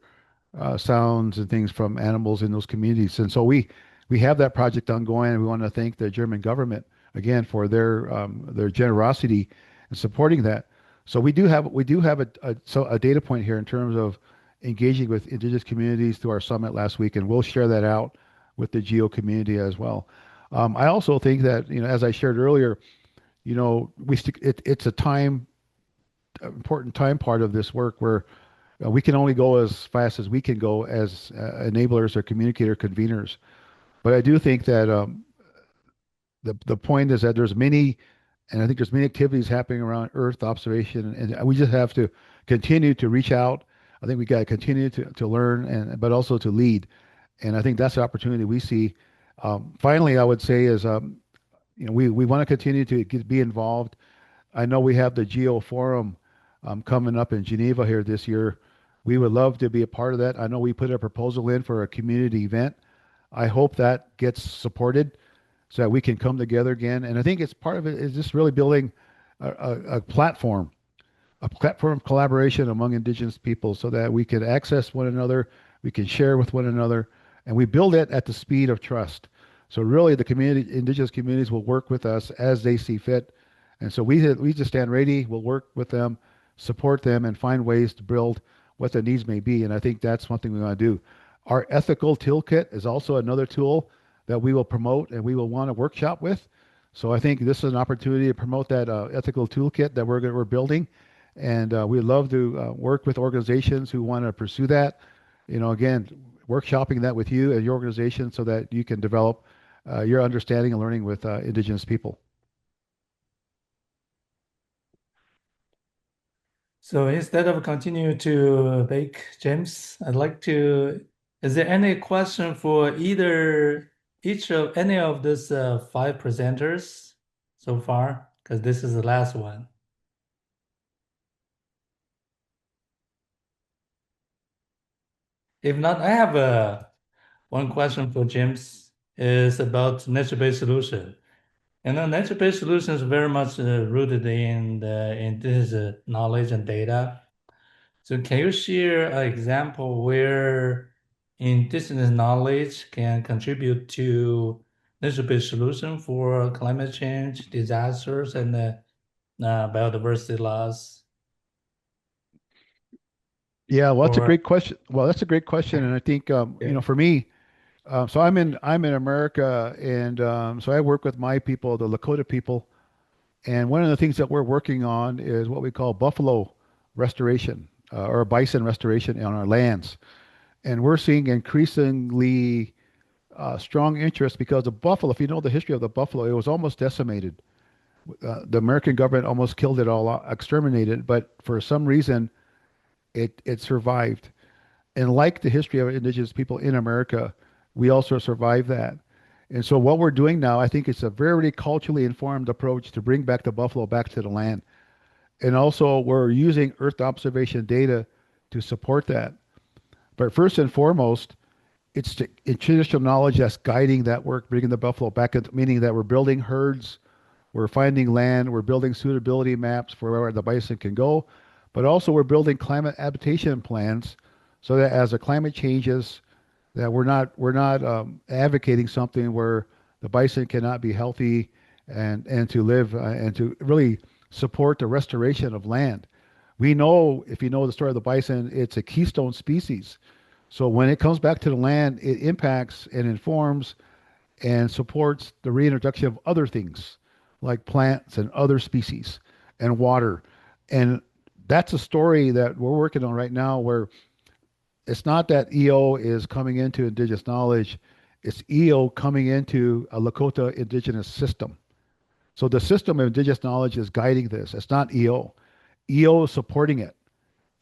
sounds and things from animals in those communities. And so we have that project ongoing, and we want to thank the German government again for their generosity in supporting that. So we do have a data point here in terms of engaging with indigenous communities through our summit last week, and we'll share that out with the GEO community as well. I also think that, you know, as I shared earlier, you know, it's a important time part of this work where we can only go as fast as we can go as enablers or communicator conveners. But I do think that the point is that there's many activities happening around Earth observation, and we just have to continue to reach out. I think we got to continue to learn, but also to lead. And I think that's the opportunity we see. Finally, I would say is, you know, we want to continue to be involved. I know we have the GEO Forum coming up in Geneva here this year. We would love to be a part of that. I know we put a proposal in for a community event. I hope that gets supported so that we can come together again. And I think it's part of it is just really building a platform of collaboration among indigenous people so that we can access one another, we can share with one another, and we build it at the speed of trust. So really the indigenous communities will work with us as they see fit. And so we just stand ready, we'll work with them, support them, and find ways to build what their needs may be. And I think that's one thing we want to do. Our ethical toolkit is also another tool that we will promote and we will want to workshop with. So I think this is an opportunity to promote that ethical toolkit that we're building. And we'd love to work with organizations who want to pursue that. You know, again, workshopping that with you and your organization so that you can develop your understanding and learning with indigenous people. So instead of continue to bake, James, is there any question for each of any of these 5 presenters so far? Because this is the last one. If not, I have one question for James. Is about nature-based solution. And the nature-based solution is very much rooted in the indigenous knowledge and data. So can you share an example where indigenous knowledge can contribute to nature-based solution for climate change, disasters, and biodiversity loss? Yeah, well, that's a great question. And I think you know, for me, so I'm in America, and so I work with my people, the Lakota people, and one of the things that we're working on is what we call buffalo restoration or bison restoration on our lands, and we're seeing increasingly strong interest because the buffalo. If you know the history of the buffalo, it was almost decimated. The American government almost killed it all, exterminated it, but for some reason, it survived. And like the history of indigenous people in America, we also survived that. And so what we're doing now, I think it's a very culturally informed approach to bring back the buffalo back to the land. And also we're using Earth observation data to support that. But first and foremost, it's traditional knowledge that's guiding that work, bringing the buffalo back, meaning that we're building herds, we're finding land, we're building suitability maps for where the bison can go, but also we're building climate adaptation plans so that as the climate changes, that we're not advocating something where the bison cannot be healthy and to live and to really support the restoration of land. We know, if you know the story of the bison, it's a keystone species. So when it comes back to the land, it impacts and informs and supports the reintroduction of other things like plants and other species and water. And that's a story that we're working on right now where it's not that EO is coming into indigenous knowledge, it's EO coming into a Lakota indigenous system. So the system of indigenous knowledge is guiding this. It's not EO. EO is supporting it.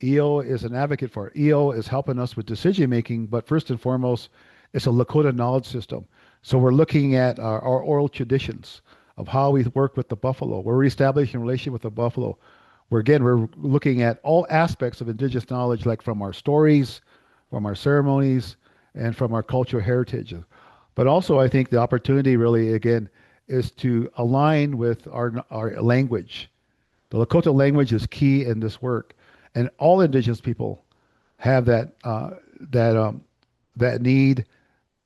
EO is an advocate for it. EO is helping us with decision making, but first and foremost, it's a Lakota knowledge system. So we're looking at our oral traditions of how we work with the buffalo. We're reestablishing a relationship with the buffalo. We're looking at all aspects of indigenous knowledge, like from our stories, from our ceremonies, and from our cultural heritage. But also, I think the opportunity really, again, is to align with our language. The Lakota language is key in this work, and all indigenous people have that need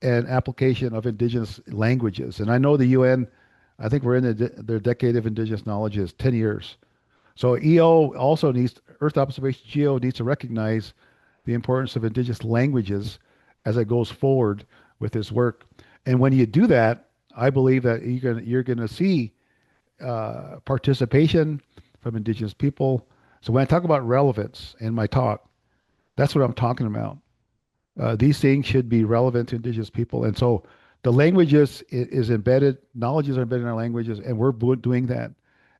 and application of indigenous languages. And I know the UN, I think we're in their decade of indigenous knowledge is 10 years. So EO also needs, Earth Observation GEO needs to recognize the importance of indigenous languages as it goes forward with this work. And when you do that, I believe that you're gonna see participation from indigenous people. So when I talk about relevance in my talk, that's what I'm talking about. These things should be relevant to indigenous people. And so the languages is embedded, knowledges are embedded in our languages, and we're doing that.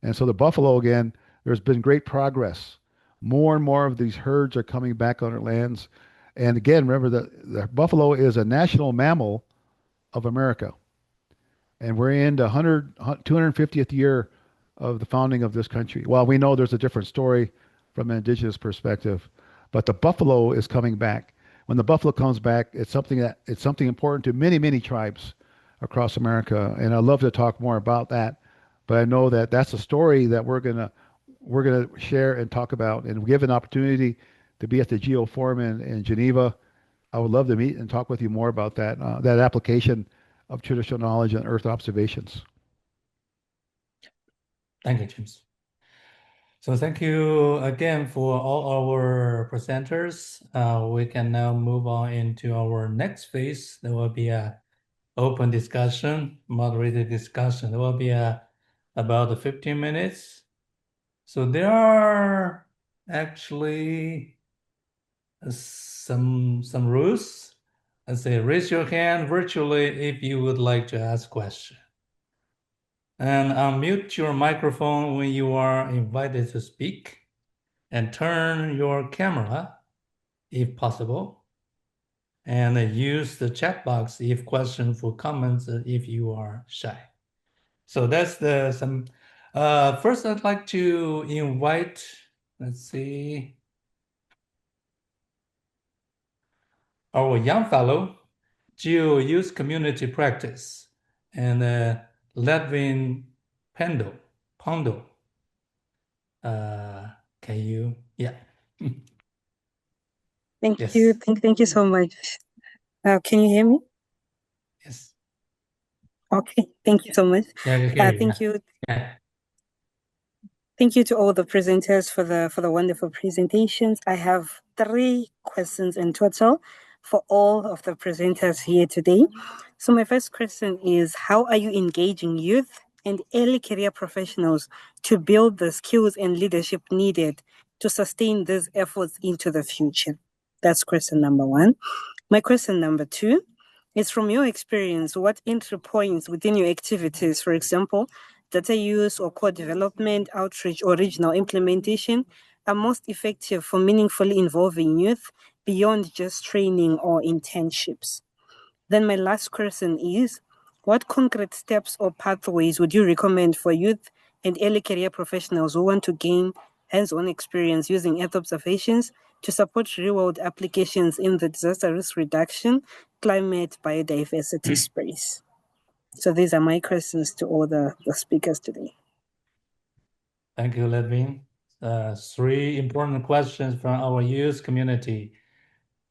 And so the buffalo, again, there's been great progress. More and more of these herds are coming back on our lands. And again, remember that the buffalo is a national mammal of America. And we're in the 250th year of the founding of this country. Well, we know there's a different story from an indigenous perspective, but the buffalo is coming back. When the buffalo comes back, it's something important to many, many tribes across America. And I'd love to talk more about that, but I know that that's a story that we're gonna share and talk about, and give an opportunity to be at the GEO Forum in Geneva. I would love to meet and talk with you more about that application of traditional knowledge and Earth observations. Thank you, James. So thank you again for all our presenters. We can now move on into our next phase. There will be a open discussion, moderated discussion. There will be about 15 minutes. So there are actually some rules. I say raise your hand virtually if you would like to ask question. And unmute your microphone when you are invited to speak, and turn your camera if possible. And use the chat box if question for comments if you are shy. So that's first I'd like to invite, let's see, our young fellow, GEO Youth Community Practice, and Ledwin Pondo. Can you, yeah. Thank Yes. you. Thank you so much. Can you hear me? Yes. Okay. Thank you so much. Yeah, I can hear you. Thank you. Yeah. Thank you to all the presenters for the wonderful presentations. I have 3 questions in total for all of the presenters here today. So my first question is, how are you engaging youth and early career professionals to build the skills and leadership needed to sustain these efforts into the future? That's question number 1. My question number 2 is, from your experience, what entry points within your activities, for example, data use or core development, outreach, or regional implementation, are most effective for meaningfully involving youth beyond just training or internships? Then my last question is, what concrete steps or pathways would you recommend for youth and early career professionals who want to gain hands-on experience using Earth observations to support real-world applications in the disaster risk reduction, climate, biodiversity space? So these are my questions to all the speakers today. Thank you, Ledwin. 3 important questions from our youth community.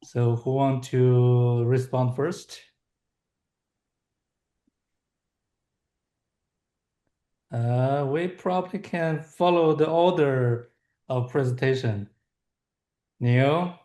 So who want to respond first? We probably can follow the order of presentation. Neil,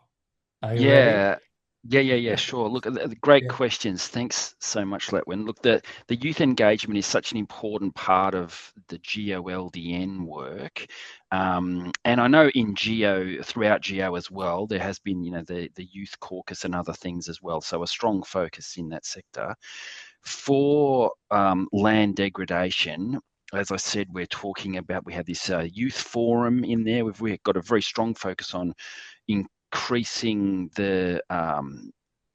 are you ready? Yeah, sure. Look, great Yeah. questions. Thanks so much, Letwin. Look, the youth engagement is such an important part of the GEO-LDN work. And I know in GEO, throughout GEO as well, there has been, the youth caucus and other things as well. So a strong focus in that sector. For land degradation, as I said, we're talking about, we have this youth forum in there. We've got a very strong focus on increasing the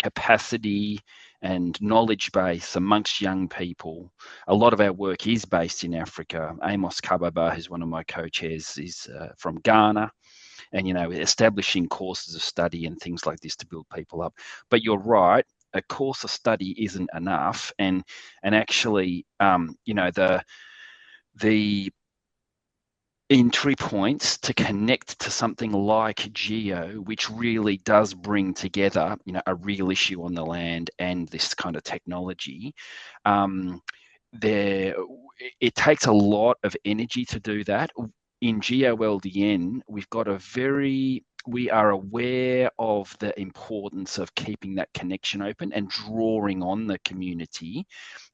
capacity and knowledge base amongst young people. A lot of our work is based in Africa. Amos Kababa, who's one of my co-chairs, is from Ghana, and establishing courses of study and things like this to build people up. But you're right, a course of study isn't enough, and actually, the entry points to connect to something like GEO, which really does bring together, a real issue on the land and this kind of technology. It takes a lot of energy to do that. In GEO-LDN, we are aware of the importance of keeping that connection open and drawing on the community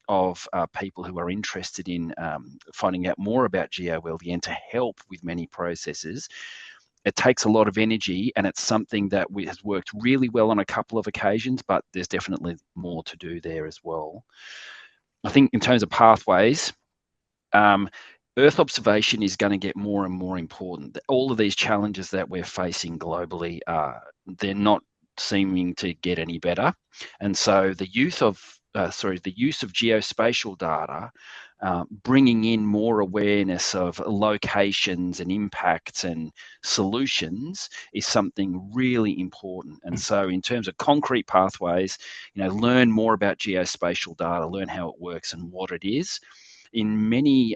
of people who are interested in finding out more about GEO-LDN to help with many processes. It takes a lot of energy, and it's something that has worked really well on a couple of occasions, but there's definitely more to do there as well. I think in terms of pathways, Earth observation is going to get more and more important. All of these challenges that we're facing globally, they're not seeming to get any better. And so the use of geospatial data, bringing in more awareness of locations and impacts and solutions is something really important. And so in terms of concrete pathways, learn more about geospatial data, learn how it works and what it is. In many,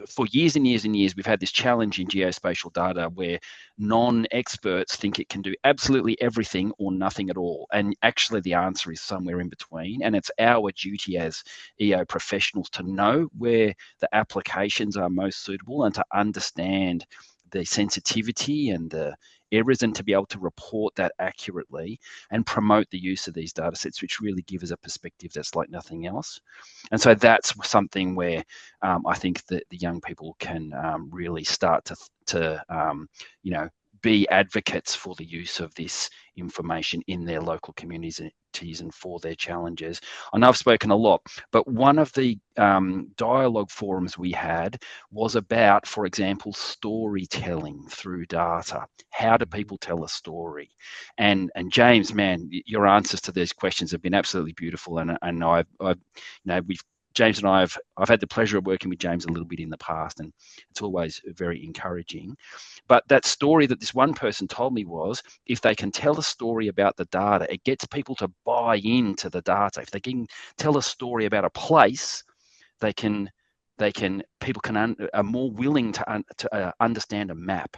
for years and years and years, we've had this challenge in geospatial data where non-experts think it can do absolutely everything or nothing at all. And actually the answer is somewhere in between. And it's our duty as EO professionals to know where the applications are most suitable and to understand the sensitivity and the errors, and to be able to report that accurately and promote the use of these data sets, which really give us a perspective that's like nothing else. And so that's something where I think that the young people can really start to be advocates for the use of this information in their local communities and for their challenges. I know I've spoken a lot, but one of the dialogue forums we had was about, for example, storytelling through data. How do people tell a story? And James, man, your answers to these questions have been absolutely beautiful. And James and I I've had the pleasure of working with James a little bit in the past, and it's always very encouraging. But that story that this one person told me was, if they can tell a story about the data, it gets people to buy into the data. If they can tell a story about a place, people are more willing to understand a map,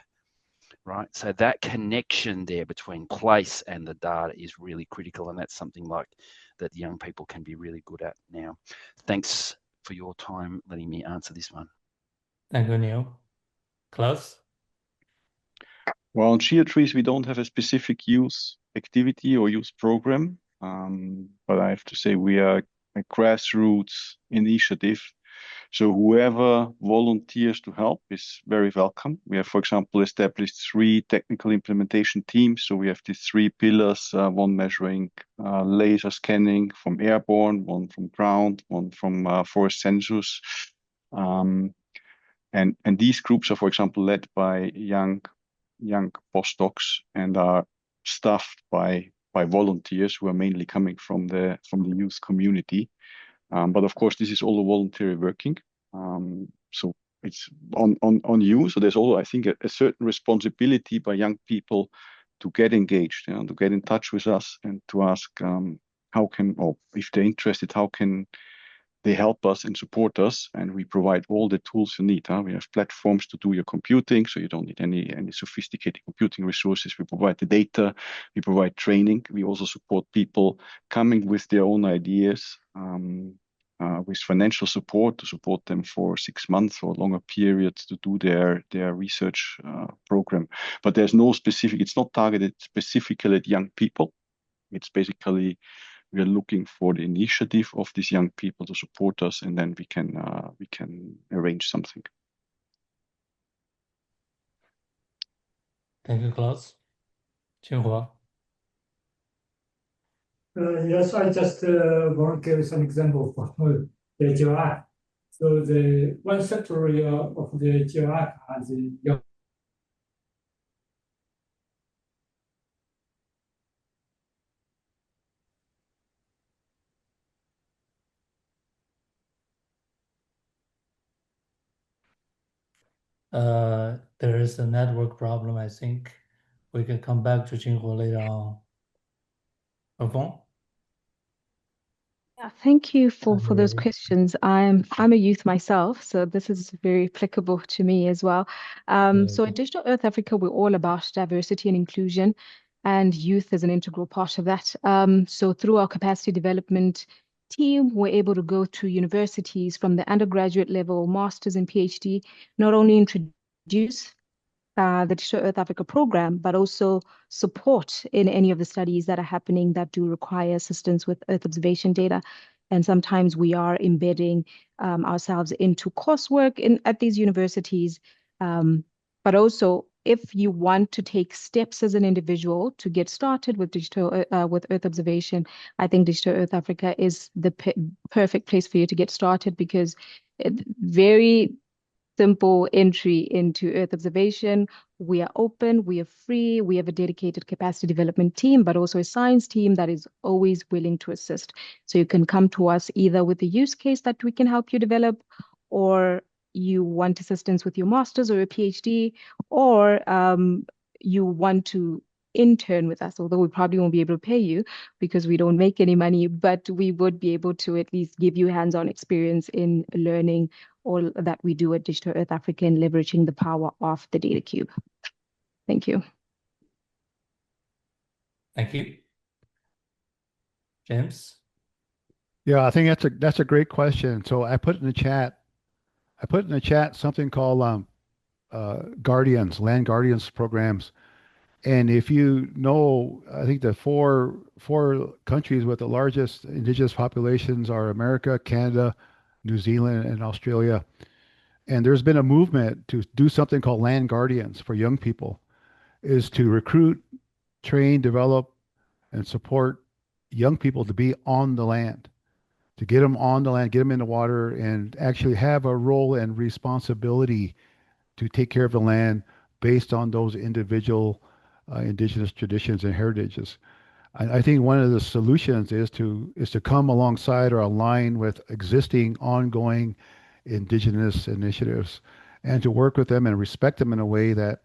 right? So that connection there between place and the data is really critical, and that's something like that the young people can be really good at now. Thanks for your time letting me answer this one. Thank you, Neil. Klaus? Well, on GEO-TREES, we don't have a specific use activity or use program, but I have to say we are a grassroots initiative. So whoever volunteers to help is very welcome. We have, for example, established 3 technical implementation teams. So we have these 3 pillars, one measuring laser scanning from airborne, one from ground, one from forest sensors. And these groups are, for example, led by young postdocs and are staffed by volunteers who are mainly coming from the youth community. But of course, this is all voluntary working. So it's on you. So there's also, I think, a certain responsibility by young people to get engaged, to get in touch with us and to ask or if they're interested, how can they help us and support us, and we provide all the tools you need. We have platforms to do your computing, so you don't need any sophisticated computing resources. We provide the data, we provide training. We also support people coming with their own ideas. with financial support to support them for 6 months or longer periods to do their research program. But there's no specific, it's not targeted specifically at young people. It's basically, we are looking for the initiative of these young people to support us, and then we can arrange something. Thank you, Klaus. Qinghua. Yes, I just want to give some example for the GEOARC. So the one sector of the GEOARC has the There is a network problem. I think we can come back to Qinghua later on. Yvonne? Yeah, thank you for Are you those ready? questions. I'm a youth myself, so this is very applicable to me as well. So at Digital Earth Africa, we're all about diversity and inclusion, and youth is an integral part of that. So through our capacity development team, we're able to go to universities from the undergraduate level, masters and PhD, not only introduce the Digital Earth Africa program, but also support in any of the studies that are happening that do require assistance with Earth observation data. And sometimes we are embedding ourselves into coursework at these universities. But also, if you want to take steps as an individual to get started with with Earth observation, I think Digital Earth Africa is the perfect place for you to get started, because very simple entry into Earth observation. We are open, we are free, we have a dedicated capacity development team, but also a science team that is always willing to assist. So you can come to us either with a use case that we can help you develop, or you want assistance with your master's or a PhD, or you want to intern with us, although we probably won't be able to pay you because we don't make any money, but we would be able to at least give you hands-on experience in learning all that we do at Digital Earth Africa and leveraging the power of the data cube. Thank you. Thank you. James? Yeah, I think that's a great question. So I put in the chat something called Guardians, Land Guardians programs. And if you know, I think the four countries with the largest indigenous populations are America, Canada, New Zealand, and Australia. And there's been a movement to do something called Land Guardians for young people, is to recruit, train, develop, and support young people to be on the land, to get them on the land, get them in the water, and actually have a role and responsibility to take care of the land based on those individual indigenous traditions and heritages. I think one of the solutions is to come alongside or align with existing ongoing indigenous initiatives, and to work with them and respect them in a way that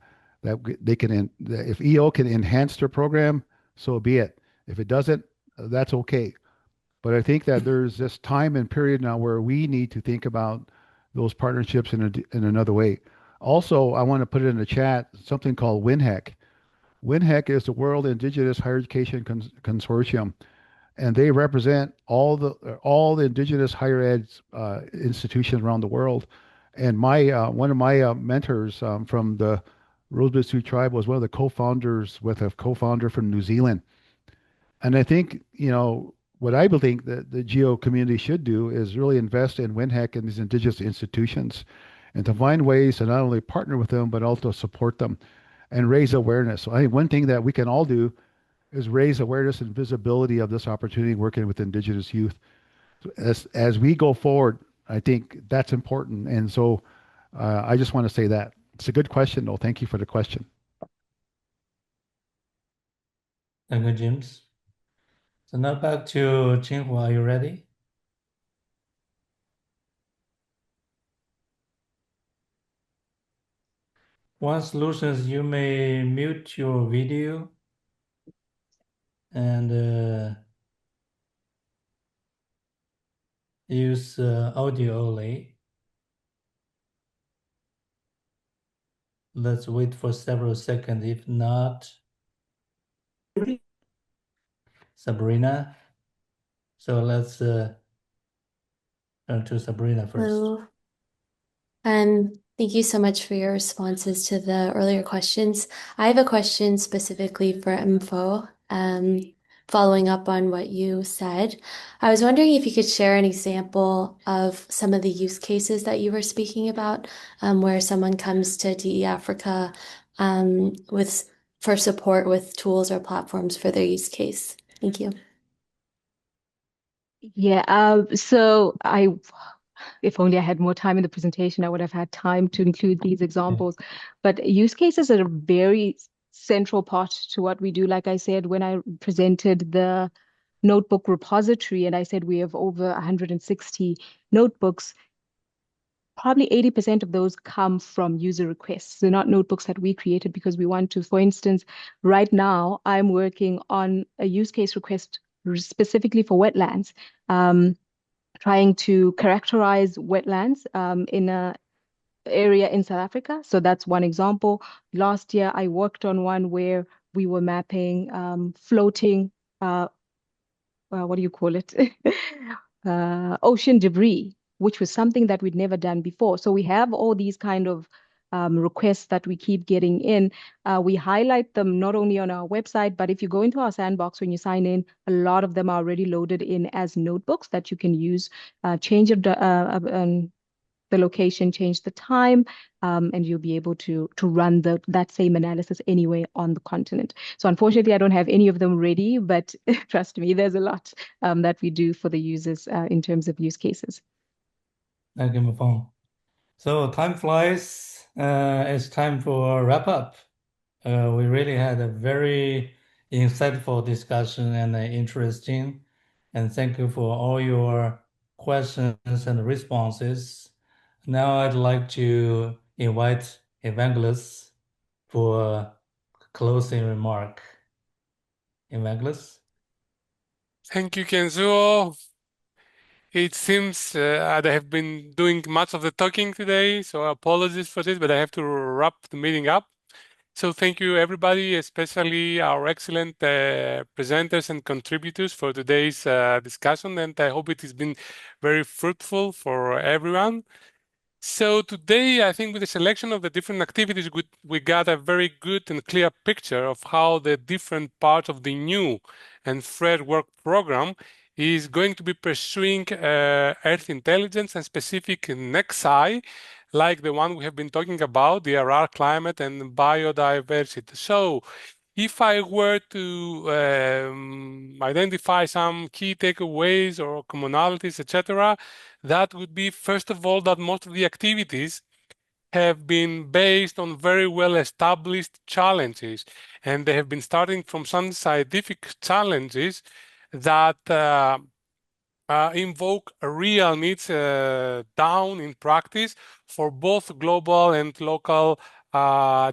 they can, if EO can enhance their program, so be it. If it doesn't, that's okay. But I think that there's this time and period now where we need to think about those partnerships in another way. Also, I want to put it in the chat something called WINHEC. WINHEC is the World Indigenous Higher Education Consortium, and they represent all the indigenous higher ed institutions around the world. And one of my mentors from the Rosebud tribe was one of the co-founders, with a co-founder from New Zealand. And I think, what I think that the GEO community should do is really invest in WINHEC and these indigenous institutions, and to find ways to not only partner with them, but also support them and raise awareness. So I think one thing that we can all do is raise awareness and visibility of this opportunity working with indigenous youth. As we go forward, I think that's important. And so I just want to say that. It's a good question, though. Thank you for the question. Thank you, James. So now back to Qinghua. Are you ready? One solution is you may mute your video and use audio only. Let's wait for several seconds. If not, Sabrina. So let's to Sabrina first. Hello. Thank you so much for your responses to the earlier questions. I have a question specifically for info, following up on what you said. I was wondering if you could share an example of some of the use cases that you were speaking about, where someone comes to DE Africa for support with tools or platforms for their use case. Thank you. Yeah, if only I had more time in the presentation, I would have had time to include these examples. But use cases are a very central part to what we do. Like I said, when I presented the notebook repository and I said we have over 160 notebooks, probably 80% of those come from user requests. They're not notebooks that we created because we want to. For instance, right now, I'm working on a use case request specifically for wetlands, trying to characterize wetlands in an area in South Africa. So that's one example. Last year, I worked on one where we were mapping floating, what do you call it? Ocean debris, which was something that we'd never done before. So we have all these kind of requests that we keep getting in. We highlight them not only on our website, but if you go into our sandbox when you sign in, a lot of them are already loaded in as notebooks that you can use, change the location, change the time, and you'll be able to run that same analysis anywhere on the continent. So unfortunately, I don't have any of them ready, but trust me, there's a lot that we do for the users in terms of use cases. Thank you, Mafong. So time flies. It's time for a wrap up. We really had a very insightful discussion and interesting. And thank you for all your questions and responses. Now I'd like to invite Evangelist for closing remark. Evangelist? Thank you, Kenzuo. It seems I have been doing much of the talking today, so apologies for this, but I have to wrap the meeting up. So thank you, everybody, especially our excellent presenters and contributors for today's discussion, and I hope it has been very fruitful for everyone. So today, I think with the selection of the different activities, we got a very good and clear picture of how the different parts of the new and fresh work program is going to be pursuing Earth intelligence and specific nexi, like the one we have been talking about, the RR climate and biodiversity. So if I were to identify some key takeaways or commonalities, etc., that would be, first of all, that most of the activities have been based on very well-established challenges, and they have been starting from some scientific challenges that invoke real needs down in practice for both global and local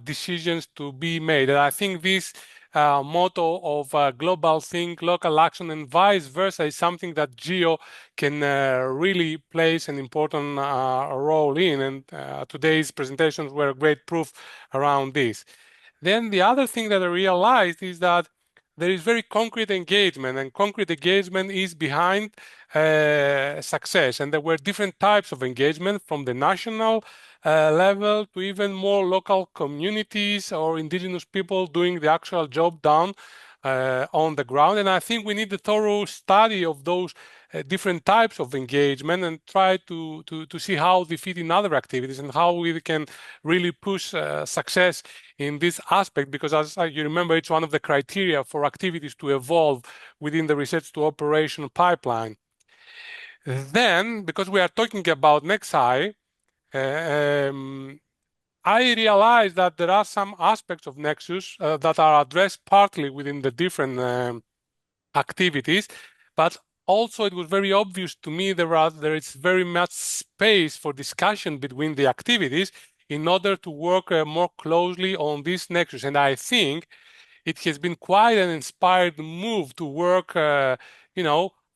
decisions to be made. And I think this motto of global think, local action, and vice versa is something that GEO can really plays an important role in. And today's presentations were a great proof around this. Then the other thing that I realized is that there is very concrete engagement, and concrete engagement is behind success. And there were different types of engagement, from the national level to even more local communities or indigenous people doing the actual job done on the ground. And I think we need a thorough study of those different types of engagement and try to see how they fit in other activities and how we can really push success in this aspect, because as you remember, it's one of the criteria for activities to evolve within the research to operation pipeline. Then, because we are talking about nexi, I realized that there are some aspects of Nexus that are addressed partly within the different activities, but also it was very obvious to me there is very much space for discussion between the activities in order to work more closely on this Nexus. And I think it has been quite an inspired move to work,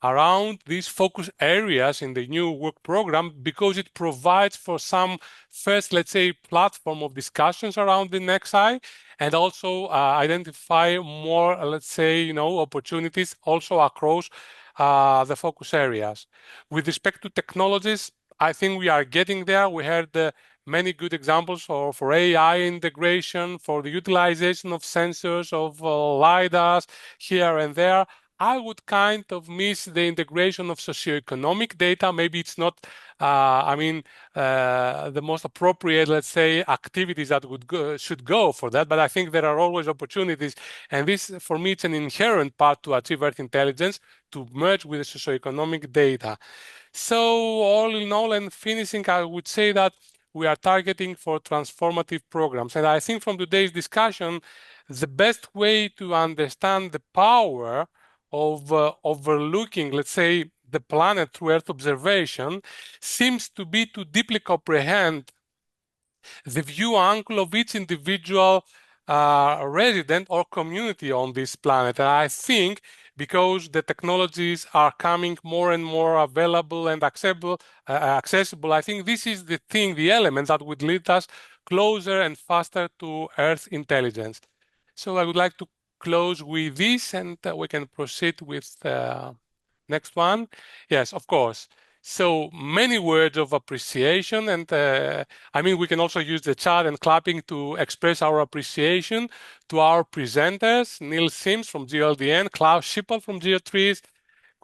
around these focus areas in the new work program, because it provides for some first, let's say, platform of discussions around the nexi, and also identify more, let's say, opportunities also across the focus areas. With respect to technologies, I think we are getting there. We heard many good examples for AI integration, for the utilization of sensors, of LiDARs here and there. I would kind of miss the integration of socioeconomic data. Maybe it's not, the most appropriate, let's say, activities that should go for that. But I think there are always opportunities. And this, for me, it's an inherent part to achieve Earth intelligence, to merge with the socioeconomic data. So all in all, and finishing, I would say that we are targeting for transformative programs. And I think from today's discussion, the best way to understand the power of overlooking, let's say, the planet through Earth observation seems to be to deeply comprehend the view angle of each individual resident or community on this planet. And I think because the technologies are coming more and more available and accessible, I think this is the thing, the element that would lead us closer and faster to Earth intelligence. So I would like to close with this, and we can proceed with next one. Yes, of course. So many words of appreciation, and we can also use the chat and clapping to express our appreciation to our presenters: Neil Sims from GEO-LDN, Klaus Schippel from GEO-TREES,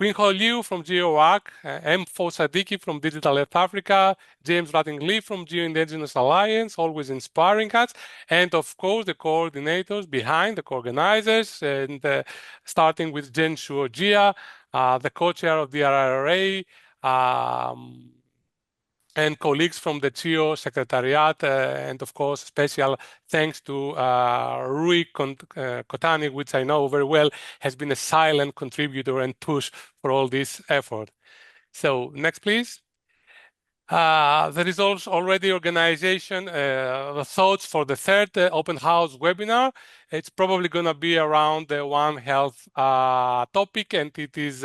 Quinho Liu from GEOARC, M. Fo Sadiki from Digital Earth Africa, James Ratting-Lee from Geo-Indigenous Alliance, always inspiring us, and of course the coordinators behind, the co-organizers, and starting with Jen Shuo-Jia, the co-chair of the RRA, and colleagues from the GEO Secretariat, and of course, special thanks to Rui Kotani, which I know very well has been a silent contributor and push for all this effort. So next, please. There is also already organization, the thoughts for the third open house webinar. It's probably going to be around the One Health topic, and it is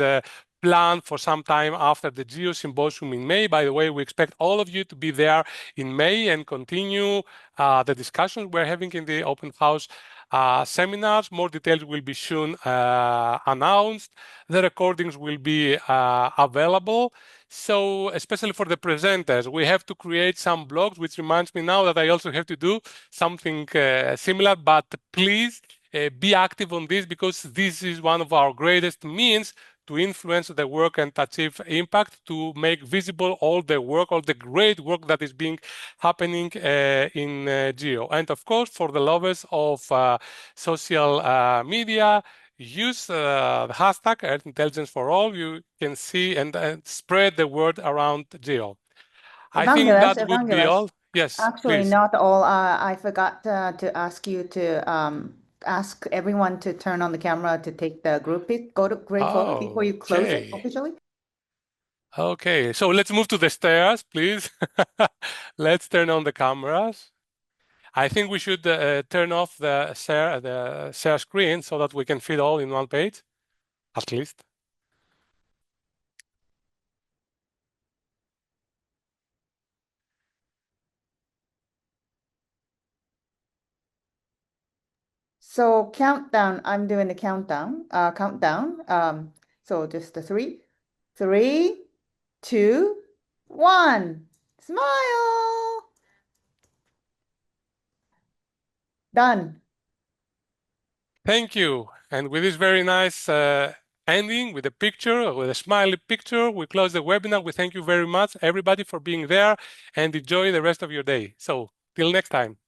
planned for some time after the GEO Symposium in May. By the way, we expect all of you to be there in May and continue the discussions we're having in the open house seminars. More details will be soon announced. The recordings will be available. So especially for the presenters, we have to create some blogs, which reminds me now that I also have to do something similar, but please be active on this, because this is one of our greatest means to influence the work and achieve impact, to make visible all the work, all the great work that is being happening in GEO. And of course, for the lovers of social media, use the hashtag Earth Intelligence for All. You can see and spread the word around GEO. I think that would be all. Yes, actually, please. not all. I forgot to ask you to ask everyone to turn on the camera to take the group pic. Go to great photo before you close it officially. Okay, so let's move to the stairs, please. Let's turn on the cameras. I think we should turn off the share screen so that we can fit all in one page, at least. So countdown, I'm doing the countdown. So just the 3, 2, 1. Smile. Done. Thank you. And with this very nice ending, with a picture, with a smiley picture, we close the webinar. We thank you very much, everybody, for being there, and enjoy the rest of your day. So till next time.